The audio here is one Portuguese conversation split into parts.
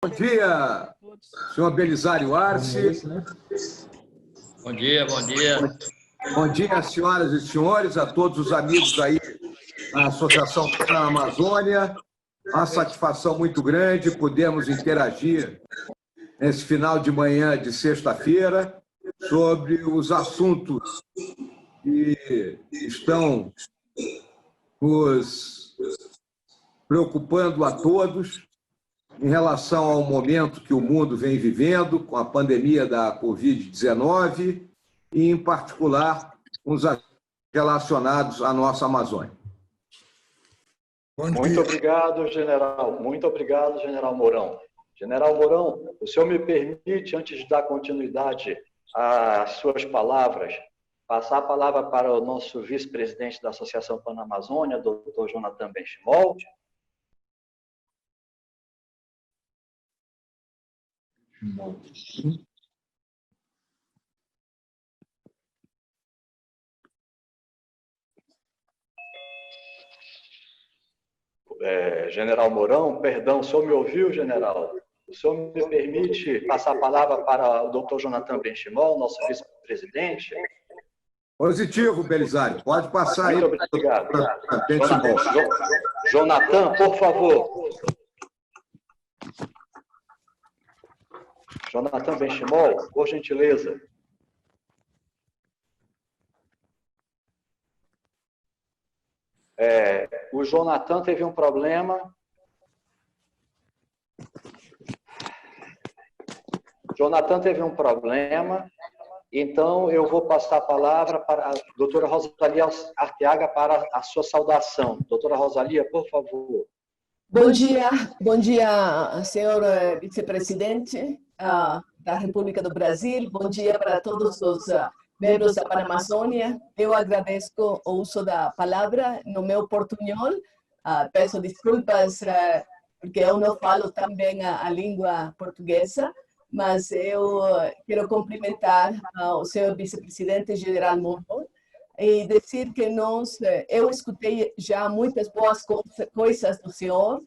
Bom dia, senhor Belisário Arce. Bom dia, bom dia. Bom dia, senhoras e senhores, a todos os amigos aí da Associação Pan-Amazônia. Uma satisfação muito grande podermos interagir nesse final de manhã de sexta-feira sobre os assuntos que estão nos preocupando a todos em relação ao momento que o mundo vem vivendo com a pandemia da Covid-19 e, em particular, os relacionados à nossa Amazônia. Muito obrigado, general. Muito obrigado, general Mourão. General Mourão, o senhor me permite, antes de dar continuidade às suas palavras, passar a palavra para o nosso vice-presidente da Associação Pan-Amazônia, doutor Jonathan Benchimol. General Mourão, perdão, o senhor me ouviu, general? O senhor me permite passar a palavra para o doutor Jonathan Benchimol, nosso vice-presidente? Positivo, Belisário. Pode passar aí. Muito obrigado. Jonathan, por favor. Jonathan Benchimol, por gentileza. O Jonathan teve um problema. Então eu vou passar a palavra para a doutora Rosalia Arteaga para a sua saudação. Doutora Rosalia, por favor. Bom dia, senhor vice-presidente da República do Brasil. Bom dia para todos os membros da Pan-Amazônia. Eu agradeço o uso da palavra no meu portunhol. Peço desculpas porque eu não falo tão bem a língua portuguesa, mas eu quero cumprimentar o senhor vice-presidente general Mourão e dizer que eu escutei já muitas boas coisas do senhor,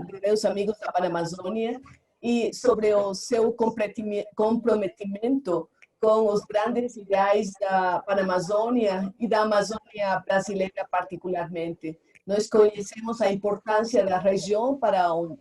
de meus amigos da Pan-Amazônia, e sobre o seu comprometimento com os grandes ideais da Pan-Amazônia e da Amazônia brasileira particularmente. Nós conhecemos a importância da região para o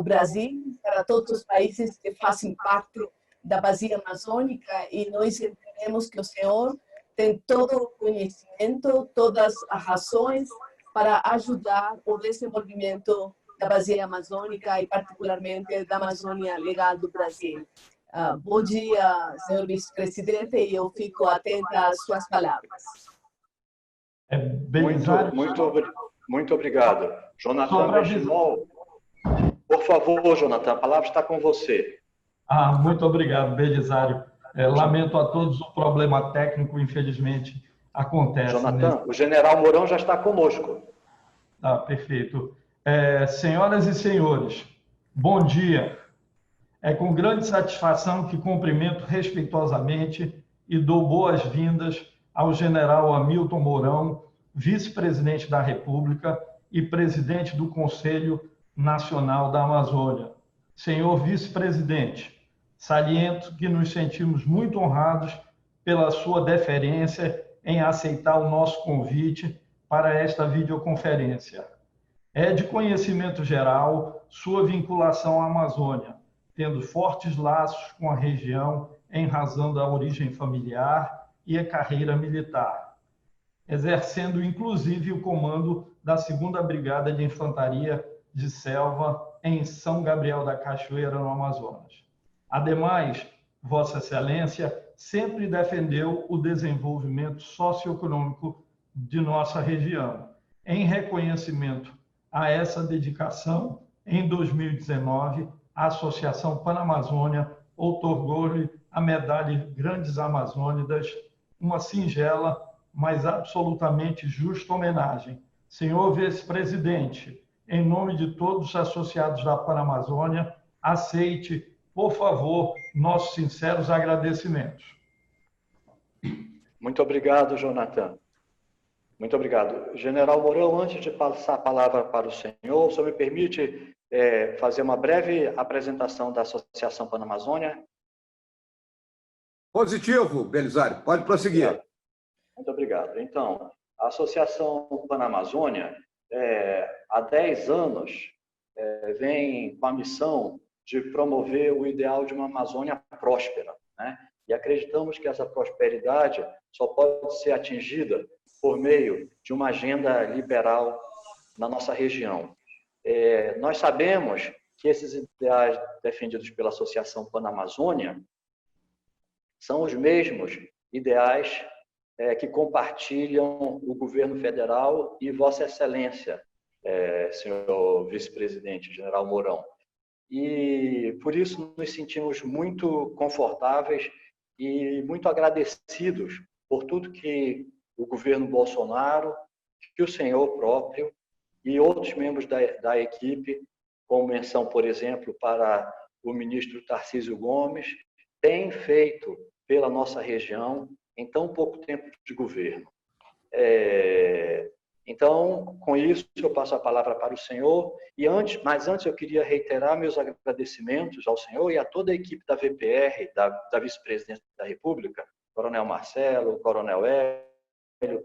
Brasil, para todos os países que fazem parte da bacia amazônica, e nós entendemos que o senhor tem todo o conhecimento, todas as razões para ajudar o desenvolvimento da bacia amazônica e particularmente da Amazônia Legal do Brasil. Bom dia, senhor vice-presidente, e eu fico atenta às suas palavras. Muito obrigado. Jonathan Benchimol, por favor, Jonathan, a palavra está com você. Muito obrigado, Belisário. Lamento a todos o problema técnico, infelizmente, acontece. Jonathan, o general Mourão já está conosco. Perfeito. Senhoras e senhores, bom dia. É com grande satisfação que cumprimento respeitosamente e dou boas-vindas ao general Hamilton Mourão, vice-presidente da República e presidente do Conselho Nacional da Amazônia. Senhor vice-presidente, saliento que nos sentimos muito honrados pela sua deferência em aceitar o nosso convite para esta videoconferência. É de conhecimento geral sua vinculação à Amazônia, tendo fortes laços com a região em razão da origem familiar e a carreira militar, exercendo inclusive o comando da 2ª Brigada de Infantaria de Selva em São Gabriel da Cachoeira, no Amazonas. Ademais, Vossa Excelência sempre defendeu o desenvolvimento socioeconômico de nossa região. Em reconhecimento a essa dedicação, em 2019, a Associação Pan-Amazônia outorgou-lhe a medalha Grandes Amazônidas, uma singela, mas absolutamente justa homenagem. Senhor vice-presidente, em nome de todos os associados da Pan-Amazônia, aceite, por favor, nossos sinceros agradecimentos. Muito obrigado, Jonathan. Muito obrigado. General Mourão, antes de passar a palavra para o senhor me permite fazer uma breve apresentação da Associação Panamazônia. Positivo, Belisário. Pode prosseguir. Muito obrigado. Então, a Associação Panamazônia, há 10 anos, vem com a missão de promover o ideal de uma Amazônia próspera, né? E acreditamos que essa prosperidade só pode ser atingida por meio de uma agenda liberal na nossa região. Nós sabemos que esses ideais defendidos pela Associação Panamazônia são os mesmos ideais que compartilham o governo federal e Vossa Excelência, senhor vice-presidente, general Mourão. E por isso nos sentimos muito confortáveis e muito agradecidos por tudo que o governo Bolsonaro, que o senhor próprio e outros membros da equipe, com menção, por exemplo, para o ministro Tarcísio Gomes, têm feito pela nossa região em tão pouco tempo de governo. Então, com isso, eu passo a palavra para o senhor. Mas antes eu queria reiterar meus agradecimentos ao senhor e a toda a equipe da VPR, da Vice-Presidência da República, Coronel Marcelo, Coronel Hélio,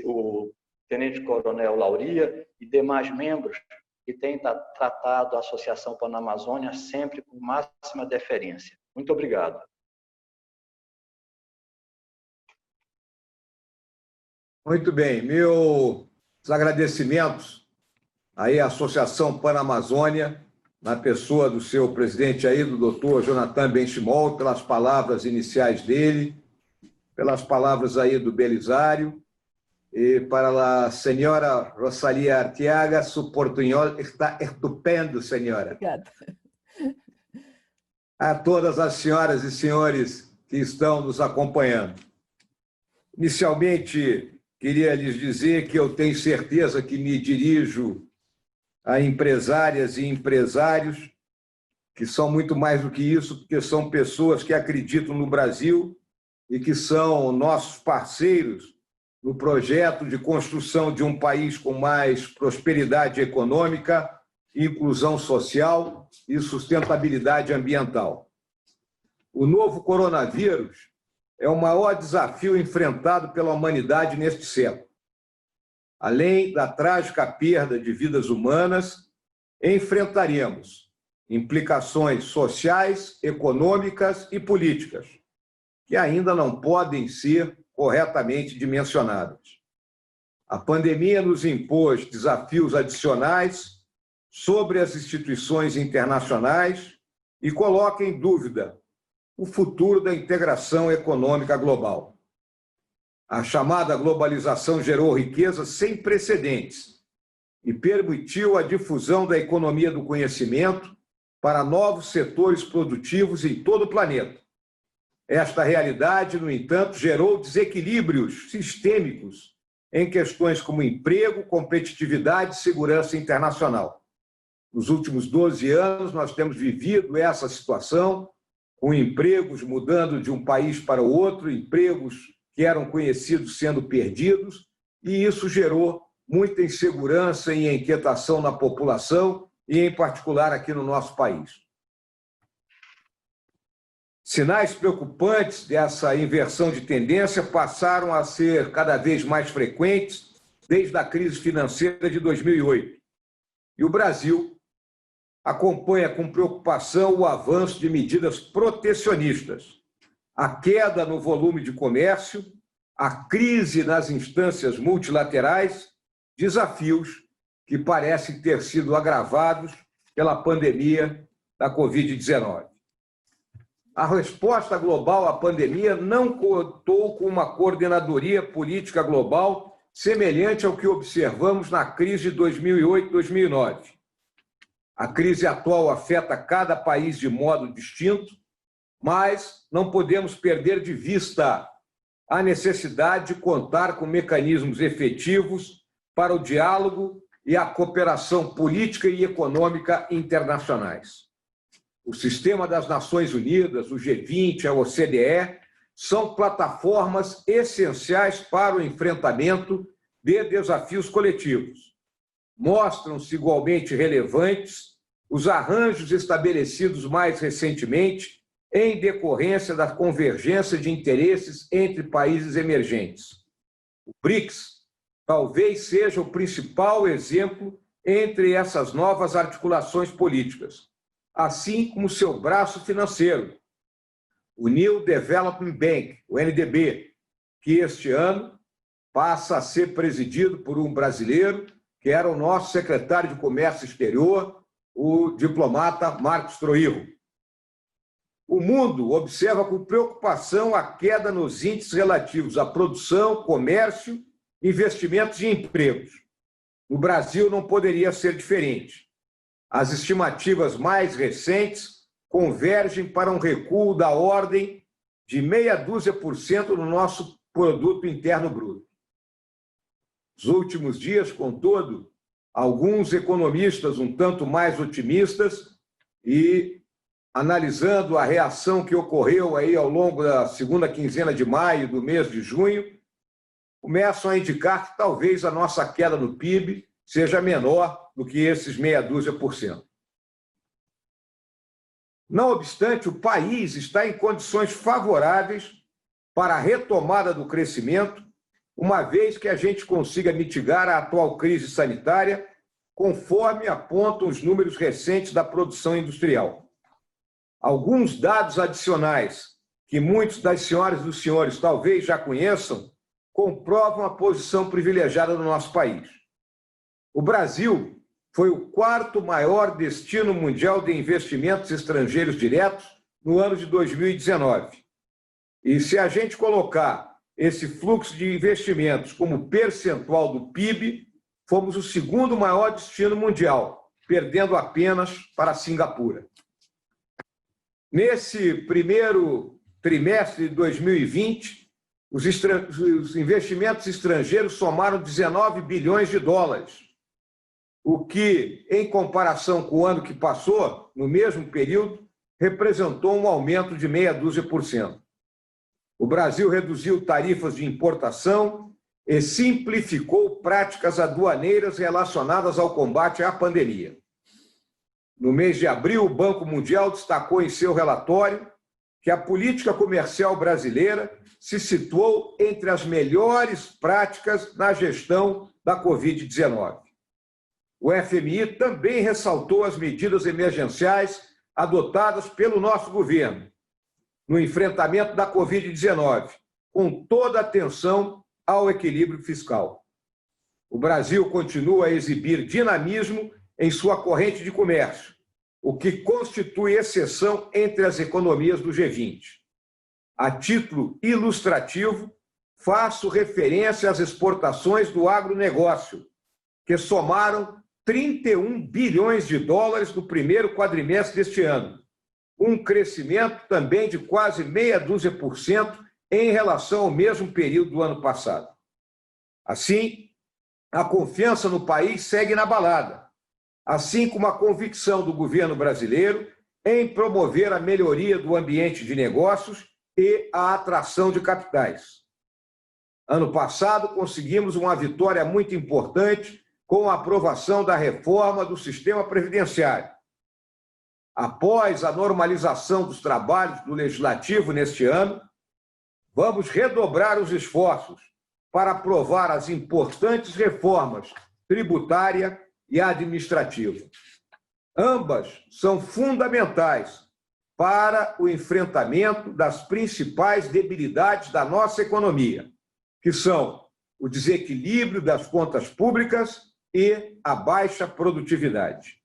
o Tenente-Coronel Lauria e demais membros que têm tratado a Associação Panamazônia sempre com máxima deferência. Muito obrigado. Muito bem. Meus agradecimentos aí à Associação Panamazônia, na pessoa do seu presidente aí, do doutor Jonathan Benchimol, pelas palavras iniciais dele, pelas palavras aí do Belisário, e para a senhora Rosalia Arteaga, su portunhol está estupendo, senhora. Obrigada. A todas as senhoras e senhores que estão nos acompanhando. Inicialmente, queria lhes dizer que eu tenho certeza que me dirijo a empresárias e empresários que são muito mais do que isso, porque são pessoas que acreditam no Brasil e que são nossos parceiros no projeto de construção de um país com mais prosperidade econômica, inclusão social e sustentabilidade ambiental. O novo coronavírus é o maior desafio enfrentado pela humanidade neste século. Além da trágica perda de vidas humanas, enfrentaremos implicações sociais, econômicas e políticas, que ainda não podem ser corretamente dimensionadas. A pandemia nos impôs desafios adicionais sobre as instituições internacionais e coloca em dúvida o futuro da integração econômica global. A chamada globalização gerou riqueza sem precedentes e permitiu a difusão da economia do conhecimento para novos setores produtivos em todo o planeta. Esta realidade, no entanto, gerou desequilíbrios sistêmicos em questões como emprego, competitividade e segurança internacional. Nos últimos 12 anos, nós temos vivido essa situação, com empregos mudando de um país para o outro, empregos que eram conhecidos sendo perdidos, e isso gerou muita insegurança e inquietação na população, e em particular aqui no nosso país. Sinais preocupantes dessa inversão de tendência passaram a ser cada vez mais frequentes desde a crise financeira de 2008. E o Brasil acompanha com preocupação o avanço de medidas protecionistas, a queda no volume de comércio, a crise nas instâncias multilaterais, desafios que parecem ter sido agravados pela pandemia da Covid-19. A resposta global à pandemia não contou com uma coordenadoria política global semelhante ao que observamos na crise de 2008-2009. A crise atual afeta cada país de modo distinto, mas não podemos perder de vista a necessidade de contar com mecanismos efetivos para o diálogo e a cooperação política e econômica internacionais. O Sistema das Nações Unidas, o G20, a OCDE, são plataformas essenciais para o enfrentamento de desafios coletivos. Mostram-se igualmente relevantes os arranjos estabelecidos mais recentemente em decorrência da convergência de interesses entre países emergentes. O BRICS talvez seja o principal exemplo entre essas novas articulações políticas, assim como seu braço financeiro, o New Development Bank, o NDB, que este ano passa a ser presidido por um brasileiro, que era o nosso secretário de Comércio Exterior, o diplomata Marcos Troirro. O mundo observa com preocupação a queda nos índices relativos à produção, comércio, investimentos e empregos. No Brasil não poderia ser diferente. As estimativas mais recentes convergem para um recuo da ordem de 0,5% no nosso produto interno bruto. Nos últimos dias, contudo, alguns economistas um tanto mais otimistas e analisando a reação que ocorreu aí ao longo da segunda quinzena de maio do mês de junho, começam a indicar que talvez a nossa queda no PIB seja menor do que esses 0,5%. Não obstante, o país está em condições favoráveis para a retomada do crescimento, uma vez que a gente consiga mitigar a atual crise sanitária, conforme apontam os números recentes da produção industrial. Alguns dados adicionais que muitos das senhoras e dos senhores talvez já conheçam comprovam a posição privilegiada do nosso país. O Brasil foi o quarto maior destino mundial de investimentos estrangeiros diretos no ano de 2019. E se a gente colocar esse fluxo de investimentos como percentual do PIB, fomos o segundo maior destino mundial, perdendo apenas para Singapura. Nesse primeiro trimestre de 2020, os investimentos estrangeiros somaram 19 bilhões de dólares, o que, em comparação com o ano que passou, no mesmo período, representou um aumento de 0,5%. O Brasil reduziu tarifas de importação e simplificou práticas aduaneiras relacionadas ao combate à pandemia. No mês de abril, o Banco Mundial destacou em seu relatório que a política comercial brasileira se situou entre as melhores práticas na gestão da Covid-19. O FMI também ressaltou as medidas emergenciais adotadas pelo nosso governo no enfrentamento da Covid-19, com toda a atenção ao equilíbrio fiscal. O Brasil continua a exibir dinamismo em sua corrente de comércio, o que constitui exceção entre as economias do G20. A título ilustrativo, faço referência às exportações do agronegócio, que somaram 31 bilhões de dólares no primeiro quadrimestre deste ano, um crescimento também de quase 0,5% em relação ao mesmo período do ano passado. Assim, a confiança no país segue inabalada, assim como a convicção do governo brasileiro em promover a melhoria do ambiente de negócios e a atração de capitais. Ano passado, conseguimos uma vitória muito importante com a aprovação da reforma do sistema previdenciário. Após a normalização dos trabalhos do Legislativo neste ano, vamos redobrar os esforços para aprovar as importantes reformas tributária e administrativa. Ambas são fundamentais para o enfrentamento das principais debilidades da nossa economia, que são o desequilíbrio das contas públicas e a baixa produtividade.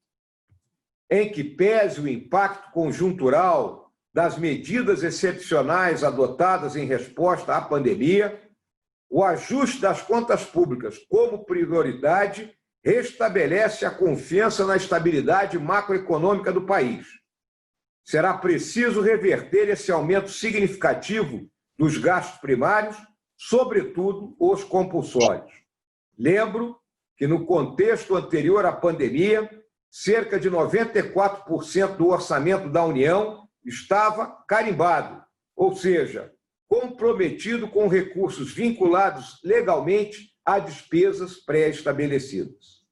Em que pese o impacto conjuntural das medidas excepcionais adotadas em resposta à pandemia, o ajuste das contas públicas como prioridade restabelece a confiança na estabilidade macroeconômica do país. Será preciso reverter esse aumento significativo dos gastos primários, sobretudo os compulsórios. Lembro que, no contexto anterior à pandemia, cerca de 94% do orçamento da União estava carimbado, ou seja, comprometido com recursos vinculados legalmente a despesas pré-estabelecidas.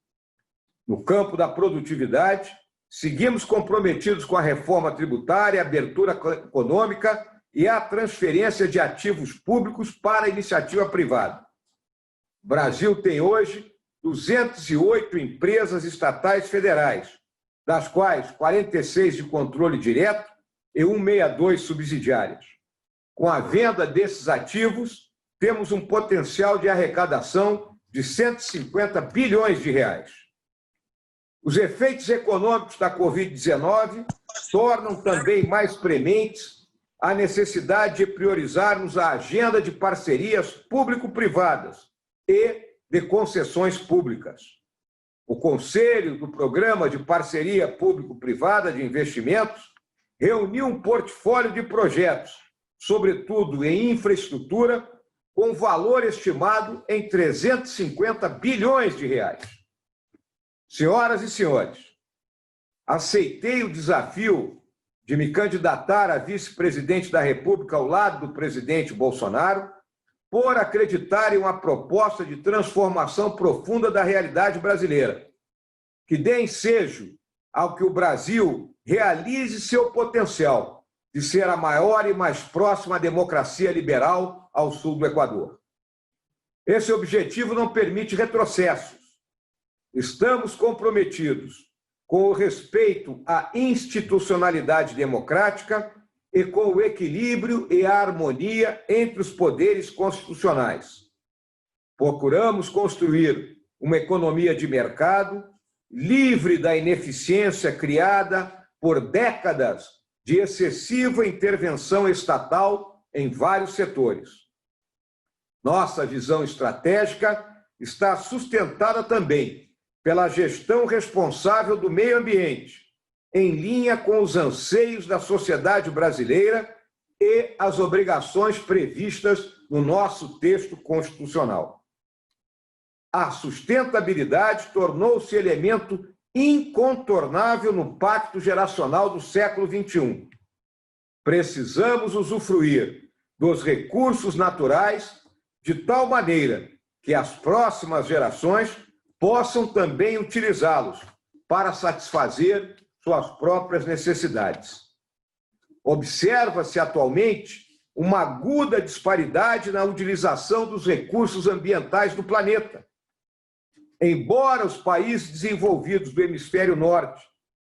No campo da produtividade, seguimos comprometidos com a reforma tributária, a abertura econômica e a transferência de ativos públicos para a iniciativa privada. O Brasil tem hoje 208 empresas estatais federais, das quais 46 de controle direto e 162 subsidiárias. Com a venda desses ativos, temos um potencial de arrecadação de 150 bilhões de reais. Os efeitos econômicos da Covid-19 tornam também mais prementes a necessidade de priorizarmos a agenda de parcerias público-privadas e de concessões públicas. O Conselho do Programa de Parceria Público-Privada de Investimentos reuniu um portfólio de projetos, sobretudo em infraestrutura, com valor estimado em 350 bilhões de reais. Senhoras e senhores, aceitei o desafio de me candidatar a vice-presidente da República ao lado do presidente Bolsonaro, por acreditar em uma proposta de transformação profunda da realidade brasileira, que dê ensejo ao que o Brasil realize seu potencial de ser a maior e mais próxima democracia liberal ao sul do Equador. Esse objetivo não permite retrocessos. Estamos comprometidos com o respeito à institucionalidade democrática e com o equilíbrio e a harmonia entre os poderes constitucionais. Procuramos construir uma economia de mercado livre da ineficiência criada por décadas de excessiva intervenção estatal em vários setores. Nossa visão estratégica está sustentada também pela gestão responsável do meio ambiente, em linha com os anseios da sociedade brasileira e as obrigações previstas no nosso texto constitucional. A sustentabilidade tornou-se elemento incontornável no Pacto Geracional do século XXI. Precisamos usufruir dos recursos naturais de tal maneira que as próximas gerações possam também utilizá-los para satisfazer suas próprias necessidades. Observa-se atualmente uma aguda disparidade na utilização dos recursos ambientais do planeta. Embora os países desenvolvidos do hemisfério norte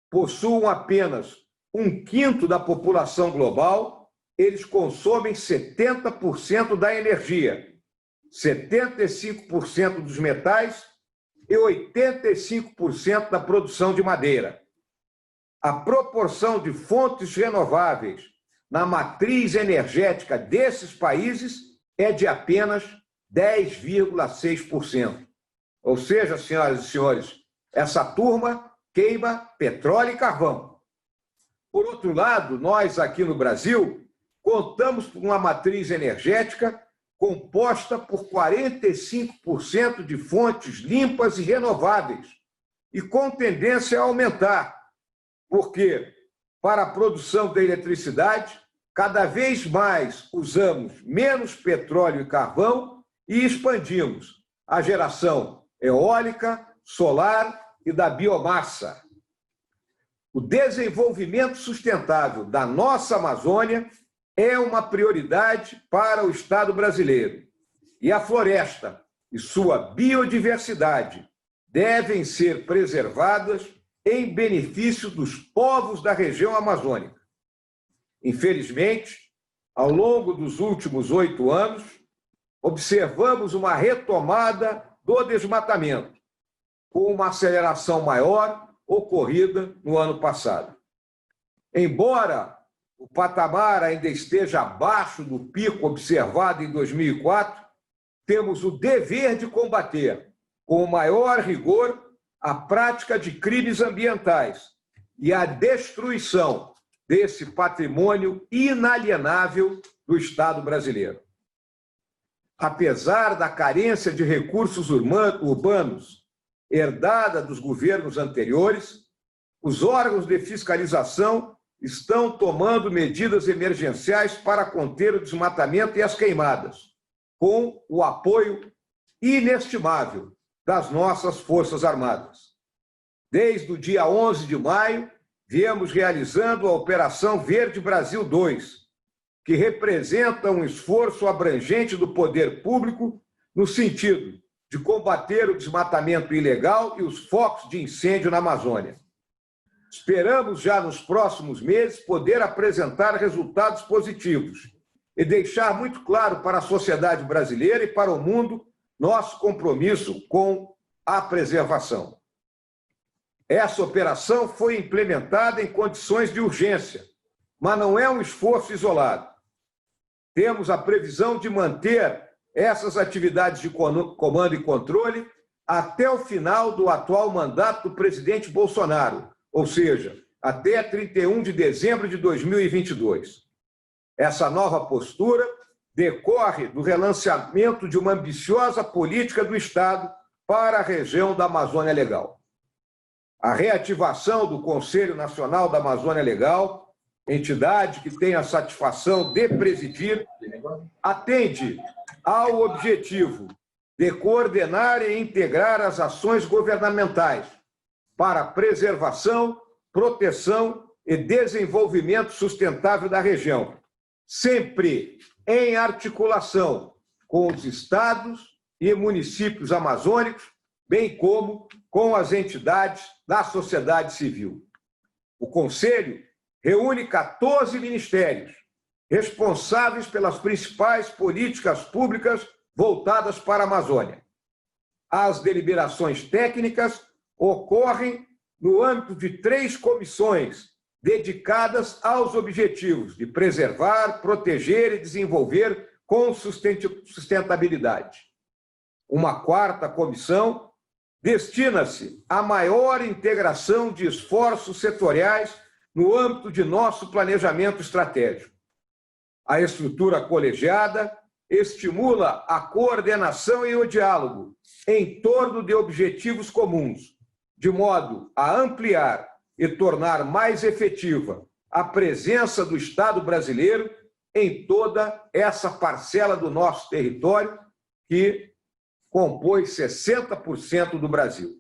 possuam apenas 1/5 da população global, eles consomem 70% da energia, 75% dos metais e 85% da produção de madeira. A proporção de fontes renováveis na matriz energética desses países é de apenas 10,6%. Ou seja, senhoras e senhores, essa turma queima petróleo e carvão. Por outro lado, nós aqui no Brasil contamos com uma matriz energética composta por 45% de fontes limpas e renováveis e com tendência a aumentar, porque para a produção da eletricidade, cada vez mais usamos menos petróleo e carvão e expandimos a geração eólica, solar e da biomassa. O desenvolvimento sustentável da nossa Amazônia é uma prioridade para o Estado brasileiro. E a floresta e sua biodiversidade devem ser preservadas em benefício dos povos da região amazônica. Infelizmente, ao longo dos últimos 8 anos, observamos uma retomada do desmatamento, com uma aceleração maior ocorrida no ano passado. Embora o patamar ainda esteja abaixo do pico observado em 2004, temos o dever de combater, com o maior rigor, a prática de crimes ambientais e a destruição desse patrimônio inalienável do Estado brasileiro. Apesar da carência de recursos urbanos herdada dos governos anteriores, os órgãos de fiscalização estão tomando medidas emergenciais para conter o desmatamento e as queimadas, com o apoio inestimável das nossas Forças Armadas. Desde o dia 11 de maio, viemos realizando a Operação Verde Brasil 2, que representa um esforço abrangente do poder público no sentido de combater o desmatamento ilegal e os focos de incêndio na Amazônia. Esperamos já nos próximos meses poder apresentar resultados positivos e deixar muito claro para a sociedade brasileira e para o mundo nosso compromisso com a preservação. Essa operação foi implementada em condições de urgência, mas não é um esforço isolado. Temos a previsão de manter essas atividades de comando e controle até o final do atual mandato do presidente Bolsonaro, ou seja, até 31 de dezembro de 2022. Essa nova postura decorre do relançamento de uma ambiciosa política do Estado para a região da Amazônia Legal. A reativação do Conselho Nacional da Amazônia Legal, entidade que tem a satisfação de presidir, atende ao objetivo de coordenar e integrar as ações governamentais para a preservação, proteção e desenvolvimento sustentável da região, sempre em articulação com os estados e municípios amazônicos, bem como com as entidades da sociedade civil. O Conselho reúne 14 ministérios responsáveis pelas principais políticas públicas voltadas para a Amazônia. As deliberações técnicas ocorrem no âmbito de 3 comissões dedicadas aos objetivos de preservar, proteger e desenvolver com sustentabilidade. Uma 4ª comissão destina-se à maior integração de esforços setoriais no âmbito de nosso planejamento estratégico. A estrutura colegiada estimula a coordenação e o diálogo em torno de objetivos comuns, de modo a ampliar e tornar mais efetiva a presença do Estado brasileiro em toda essa parcela do nosso território que compõe 60% do Brasil.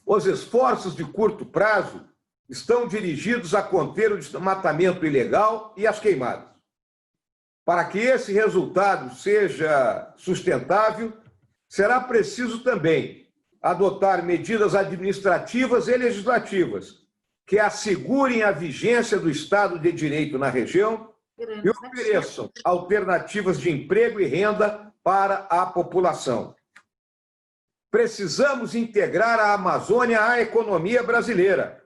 Os esforços de curto prazo estão dirigidos a conter o desmatamento ilegal e as queimadas. Para que esse resultado seja sustentável, será preciso também adotar medidas administrativas e legislativas que assegurem a vigência do Estado de Direito na região e ofereçam alternativas de emprego e renda para a população. Precisamos integrar a Amazônia à economia brasileira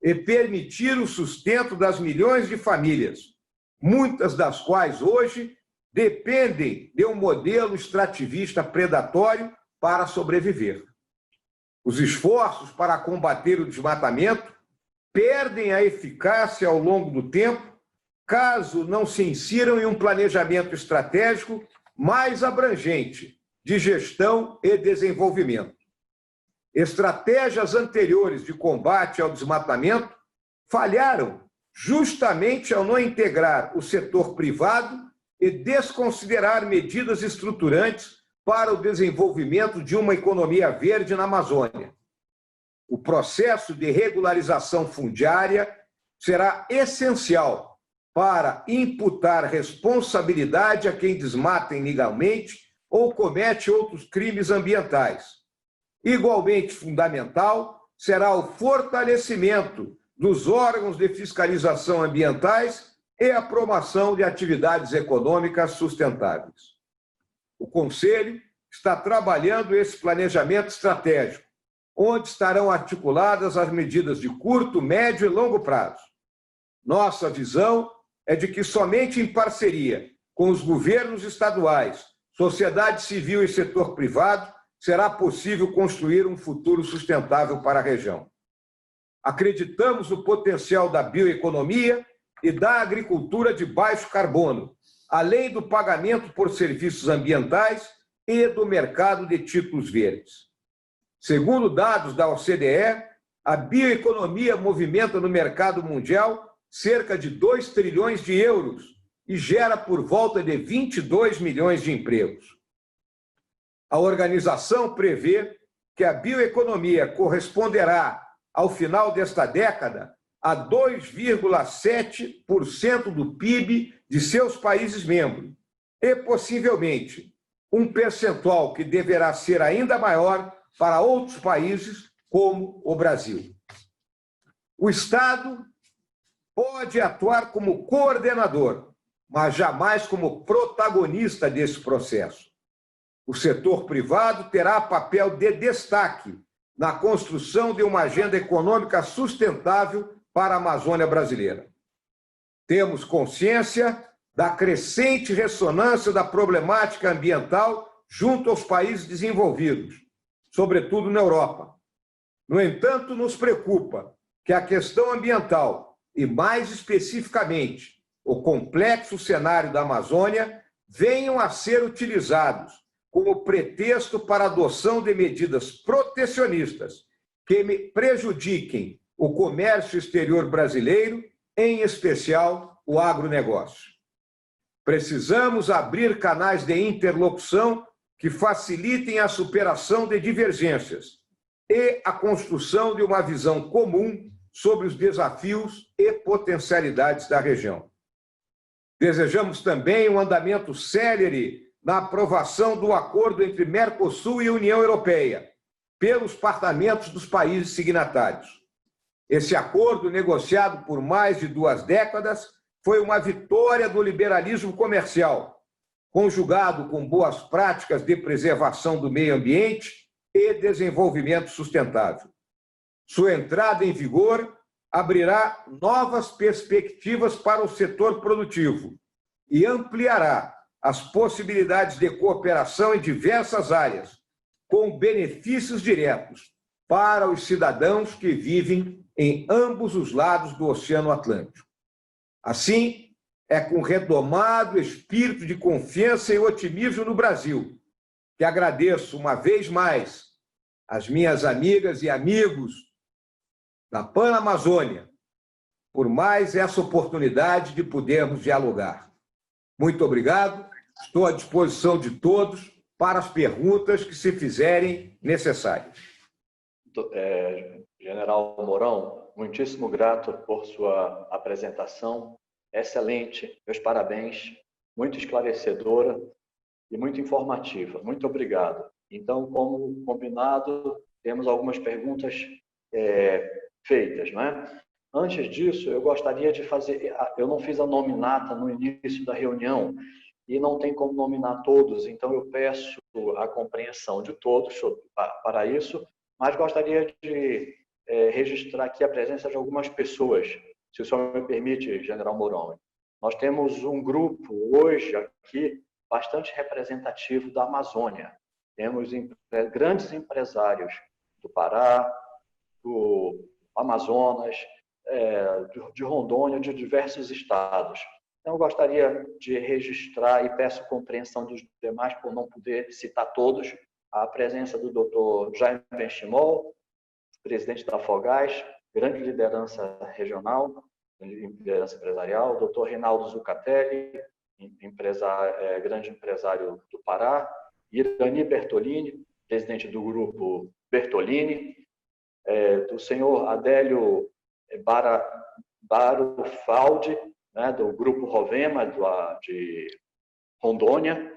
e permitir o sustento das milhões de famílias, muitas das quais hoje dependem de um modelo extrativista predatório para sobreviver. Os esforços para combater o desmatamento perdem a eficácia ao longo do tempo caso não se insiram em um planejamento estratégico mais abrangente de gestão e desenvolvimento. Estratégias anteriores de combate ao desmatamento falharam justamente ao não integrar o setor privado e desconsiderar medidas estruturantes para o desenvolvimento de uma economia verde na Amazônia. O processo de regularização fundiária será essencial para imputar responsabilidade a quem desmata ilegalmente ou comete outros crimes ambientais. Igualmente fundamental será o fortalecimento dos órgãos de fiscalização ambientais e a promoção de atividades econômicas sustentáveis. O Conselho está trabalhando esse planejamento estratégico, onde estarão articuladas as medidas de curto, médio e longo prazo. Nossa visão é de que somente em parceria com os governos estaduais, sociedade civil e setor privado será possível construir um futuro sustentável para a região. Acreditamos no potencial da bioeconomia e da agricultura de baixo carbono, além do pagamento por serviços ambientais e do mercado de títulos verdes. Segundo dados da OCDE, a bioeconomia movimenta no mercado mundial cerca de 2 trilhões de euros e gera por volta de 22 milhões de empregos. A organização prevê que a bioeconomia corresponderá, ao final desta década, a 2,7% do PIB de seus países membros e, possivelmente, um percentual que deverá ser ainda maior para outros países, como o Brasil. O Estado pode atuar como coordenador, mas jamais como protagonista desse processo. O setor privado terá papel de destaque na construção de uma agenda econômica sustentável para a Amazônia brasileira. Temos consciência da crescente ressonância da problemática ambiental junto aos países desenvolvidos, sobretudo na Europa. No entanto, nos preocupa que a questão ambiental, e mais especificamente o complexo cenário da Amazônia, venham a ser utilizados como pretexto para a adoção de medidas protecionistas que prejudiquem o comércio exterior brasileiro, em especial o agronegócio. Precisamos abrir canais de interlocução que facilitem a superação de divergências e a construção de uma visão comum sobre os desafios e potencialidades da região. Desejamos também um andamento célere na aprovação do acordo entre Mercosul e União Europeia, pelos parlamentos dos países signatários. Esse acordo, negociado por mais de 2 décadas, foi uma vitória do liberalismo comercial, conjugado com boas práticas de preservação do meio ambiente e desenvolvimento sustentável. Sua entrada em vigor abrirá novas perspectivas para o setor produtivo e ampliará as possibilidades de cooperação em diversas áreas, com benefícios diretos para os cidadãos que vivem em ambos os lados do Oceano Atlântico. Assim, é com redomado espírito de confiança e otimismo no Brasil que agradeço uma vez mais às minhas amigas e amigos da Pan-Amazônia por mais essa oportunidade de podermos dialogar. Muito obrigado, estou à disposição de todos para as perguntas que se fizerem necessárias. General Mourão, muitíssimo grato por sua apresentação, excelente, meus parabéns, muito esclarecedora e muito informativa. Muito obrigado. Então, como combinado, temos algumas perguntas feitas, não é? Antes disso, eu gostaria de fazer... Eu não fiz a nominata no início da reunião e não tem como nominar todos, então eu peço a compreensão de todos para isso, mas gostaria de registrar aqui a presença de algumas pessoas, se o senhor me permite, General Mourão. Nós temos um grupo hoje aqui bastante representativo da Amazônia. Temos grandes empresários do Pará, do Amazonas, de Rondônia, de diversos estados. Então, eu gostaria de registrar e peço compreensão dos demais por não poder citar todos, a presença do Dr. Jaime Benchimol, presidente da Afogás, grande liderança regional, liderança empresarial, Dr. Reinaldo Zucatelli, grande empresário do Pará, Irani Bertolini, presidente do grupo Bertolini, do senhor Adélio Barufaldi, né, do grupo Rovema, de Rondônia,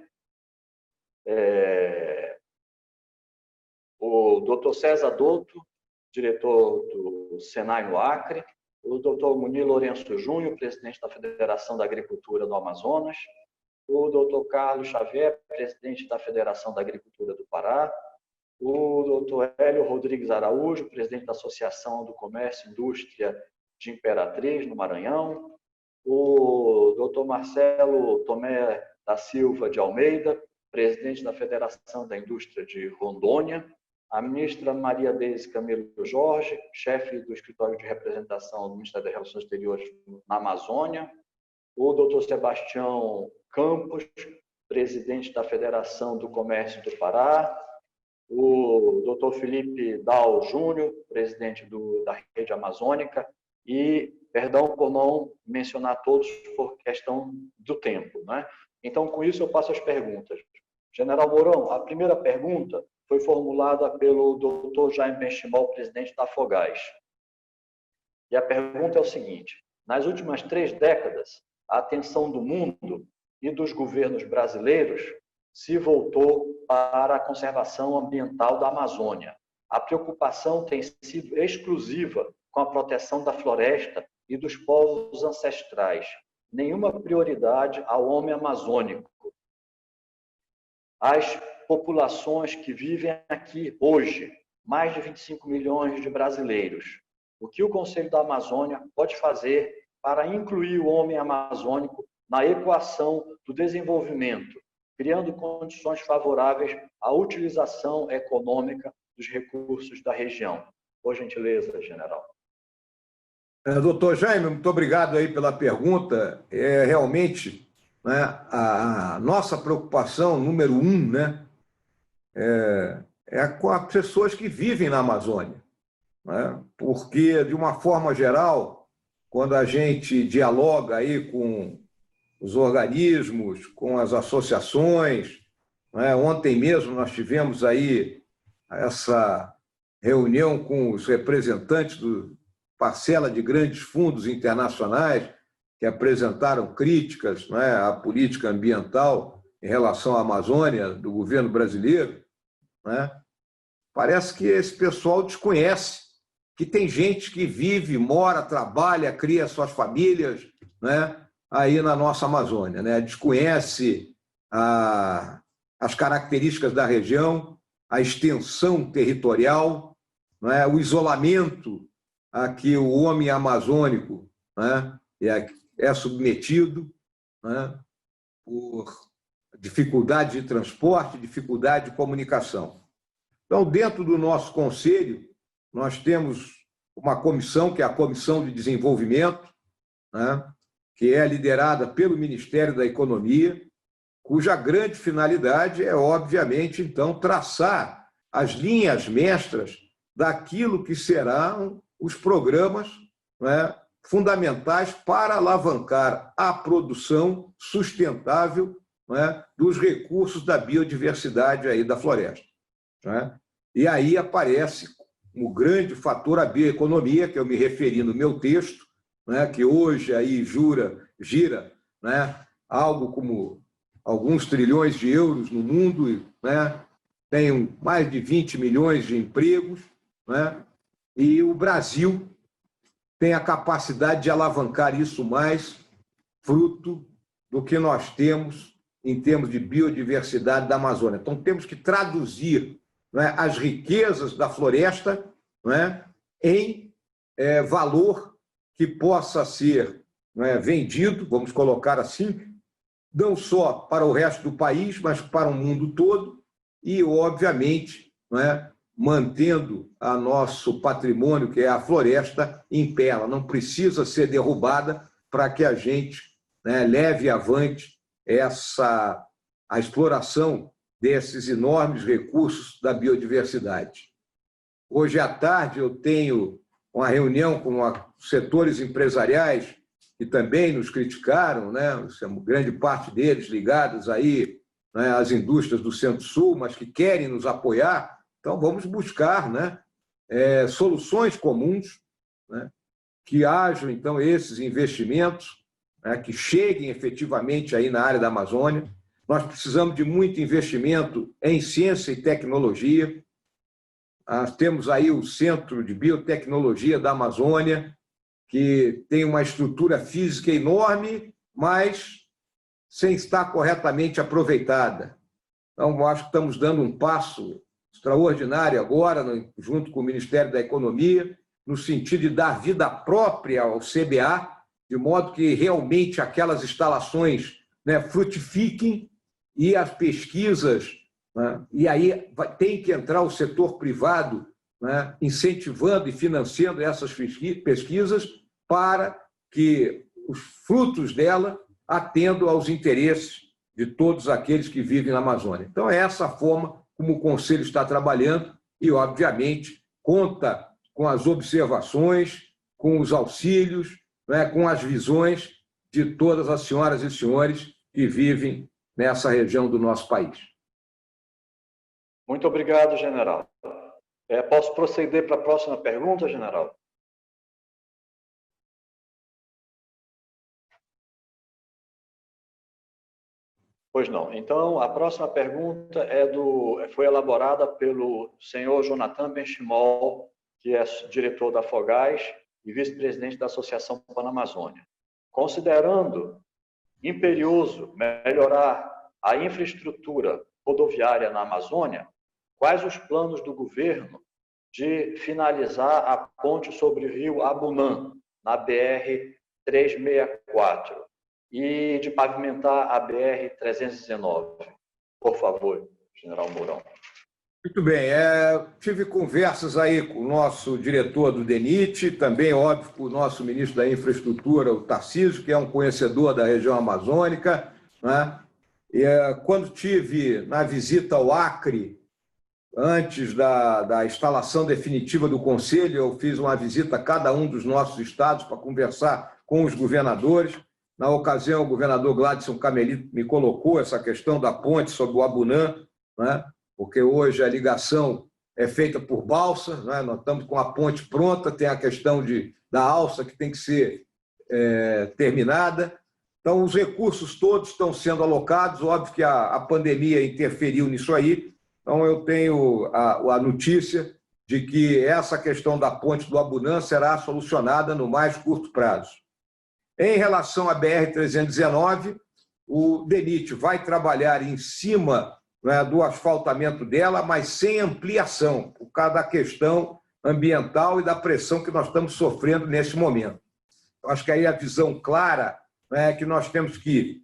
o Dr. César Douto, diretor do Senai no Acre, o Dr. Munir Lourenço Júnior, presidente da Federação da Agricultura do Amazonas, o Dr. Carlos Xavier, presidente da Federação da Agricultura do Pará, o Dr. Hélio Rodrigues Araújo, presidente da Associação do Comércio e Indústria de Imperatriz, no Maranhão, o Dr. Marcelo Tomé da Silva de Almeida, presidente da Federação da Indústria de Rondônia, a ministra Maria Deise Camilo Jorge, chefe do Escritório de Representação do Ministério das Relações Exteriores na Amazônia, o Dr. Sebastião Campos, presidente da Federação do Comércio do Pará, o Dr. Felipe Dal Júnior, presidente da Rede Amazônica, e, perdão por não mencionar todos por questão do tempo, né? Então, com isso, eu passo as perguntas. General Mourão, a primeira pergunta foi formulada pelo Dr. Jaime Benchimol, presidente da Afogás. E a pergunta é o seguinte: nas últimas 3 décadas, a atenção do mundo e dos governos brasileiros se voltou para a conservação ambiental da Amazônia. A preocupação tem sido exclusiva com a proteção da floresta e dos povos ancestrais. Nenhuma prioridade ao homem amazônico. As populações que vivem aqui hoje, mais de 25 milhões de brasileiros. O que o Conselho da Amazônia pode fazer para incluir o homem amazônico na equação do desenvolvimento, criando condições favoráveis à utilização econômica dos recursos da região? Por gentileza, general. Doutor Jaime, muito obrigado aí pela pergunta. Realmente, né, a nossa preocupação número 1, né, é com as pessoas que vivem na Amazônia, né? Porque, de uma forma geral, quando a gente dialoga aí com os organismos, com as associações, né? Ontem mesmo nós tivemos aí essa reunião com os representantes do parcela de grandes fundos internacionais que apresentaram críticas, né, à política ambiental em relação à Amazônia do governo brasileiro, né? Parece que esse pessoal desconhece que tem gente que vive, mora, trabalha, cria suas famílias, né, aí na nossa Amazônia, né? Desconhece as características da região, a extensão territorial, né, o isolamento a que o homem amazônico, né, é submetido, né, por dificuldade de transporte, dificuldade de comunicação. Então, dentro do nosso conselho, nós temos uma comissão, que é a Comissão de Desenvolvimento, né, que é liderada pelo Ministério da Economia, cuja grande finalidade é, obviamente, então, traçar as linhas mestras daquilo que serão os programas, né, fundamentais para alavancar a produção sustentável, né, dos recursos da biodiversidade aí da floresta, né? E aí aparece o grande fator, a bioeconomia, que eu me referi no meu texto, né, que hoje aí gira, né, algo como alguns trilhões de euros no mundo, né, tem mais de 20 milhões de empregos, né, e o Brasil tem a capacidade de alavancar isso mais, fruto do que nós temos em termos de biodiversidade da Amazônia. Então, temos que traduzir, né, as riquezas da floresta, né, em valor que possa ser, né, vendido, vamos colocar assim, não só para o resto do país, mas para o mundo todo e, obviamente, né, mantendo a nosso patrimônio, que é a floresta, em pé. Ela não precisa ser derrubada para que a gente, né, leve avante a exploração desses enormes recursos da biodiversidade. Hoje à tarde eu tenho uma reunião com os setores empresariais que também nos criticaram, né, grande parte deles ligados aí, né, às indústrias do Centro-Sul, mas que querem nos apoiar. Então, vamos buscar, né, soluções comuns, né, que hajam, então, esses investimentos, né, que cheguem efetivamente aí na área da Amazônia. Nós precisamos de muito investimento em ciência e tecnologia. Nós temos aí o Centro de Biotecnologia da Amazônia, que tem uma estrutura física enorme, mas sem estar corretamente aproveitada. Então, acho que estamos dando um passo extraordinário agora, junto com o Ministério da Economia, no sentido de dar vida própria ao CBA, de modo que realmente aquelas instalações, né, frutifiquem e as pesquisas, né, e aí tem que entrar o setor privado, né, incentivando e financiando essas pesquisas para que os frutos dela atendam aos interesses de todos aqueles que vivem na Amazônia. Então, é essa forma como o Conselho está trabalhando e, obviamente, conta com as observações, com os auxílios, né, com as visões de todas as senhoras e senhores que vivem nessa região do nosso país. Muito obrigado, general. Posso proceder para a próxima pergunta, general? Pois não. Então, a próxima pergunta foi elaborada pelo senhor Jonathan Benchimol, que é diretor da Fogás e vice-presidente da Associação Panamazônia. Considerando imperioso melhorar a infraestrutura rodoviária na Amazônia, quais os planos do governo de finalizar a ponte sobre o rio Abunã, na BR-364, e de pavimentar a BR-319? Por favor, general Mourão. Muito bem. Tive conversas aí com o nosso diretor do DENIT, também, óbvio, com o nosso ministro da Infraestrutura, o Tarcísio, que é um conhecedor da região amazônica, né? E, quando tive na visita ao Acre, antes da instalação definitiva do Conselho, eu fiz uma visita a cada um dos nossos estados para conversar com os governadores. Na ocasião, o governador Gladson Camelito me colocou essa questão da ponte sobre o Abunã, né? Porque hoje a ligação é feita por balsa, né? Nós estamos com a ponte pronta, tem a questão da alça que tem que ser terminada. Então, os recursos todos estão sendo alocados, óbvio que a pandemia interferiu nisso aí. Então, eu tenho a notícia de que essa questão da ponte do Abunã será solucionada no mais curto prazo. Em relação à BR-319, o DENIT vai trabalhar em cima, né, do asfaltamento dela, mas sem ampliação, por causa da questão ambiental e da pressão que nós estamos sofrendo nesse momento. Eu acho que aí a visão clara, né, é que nós temos que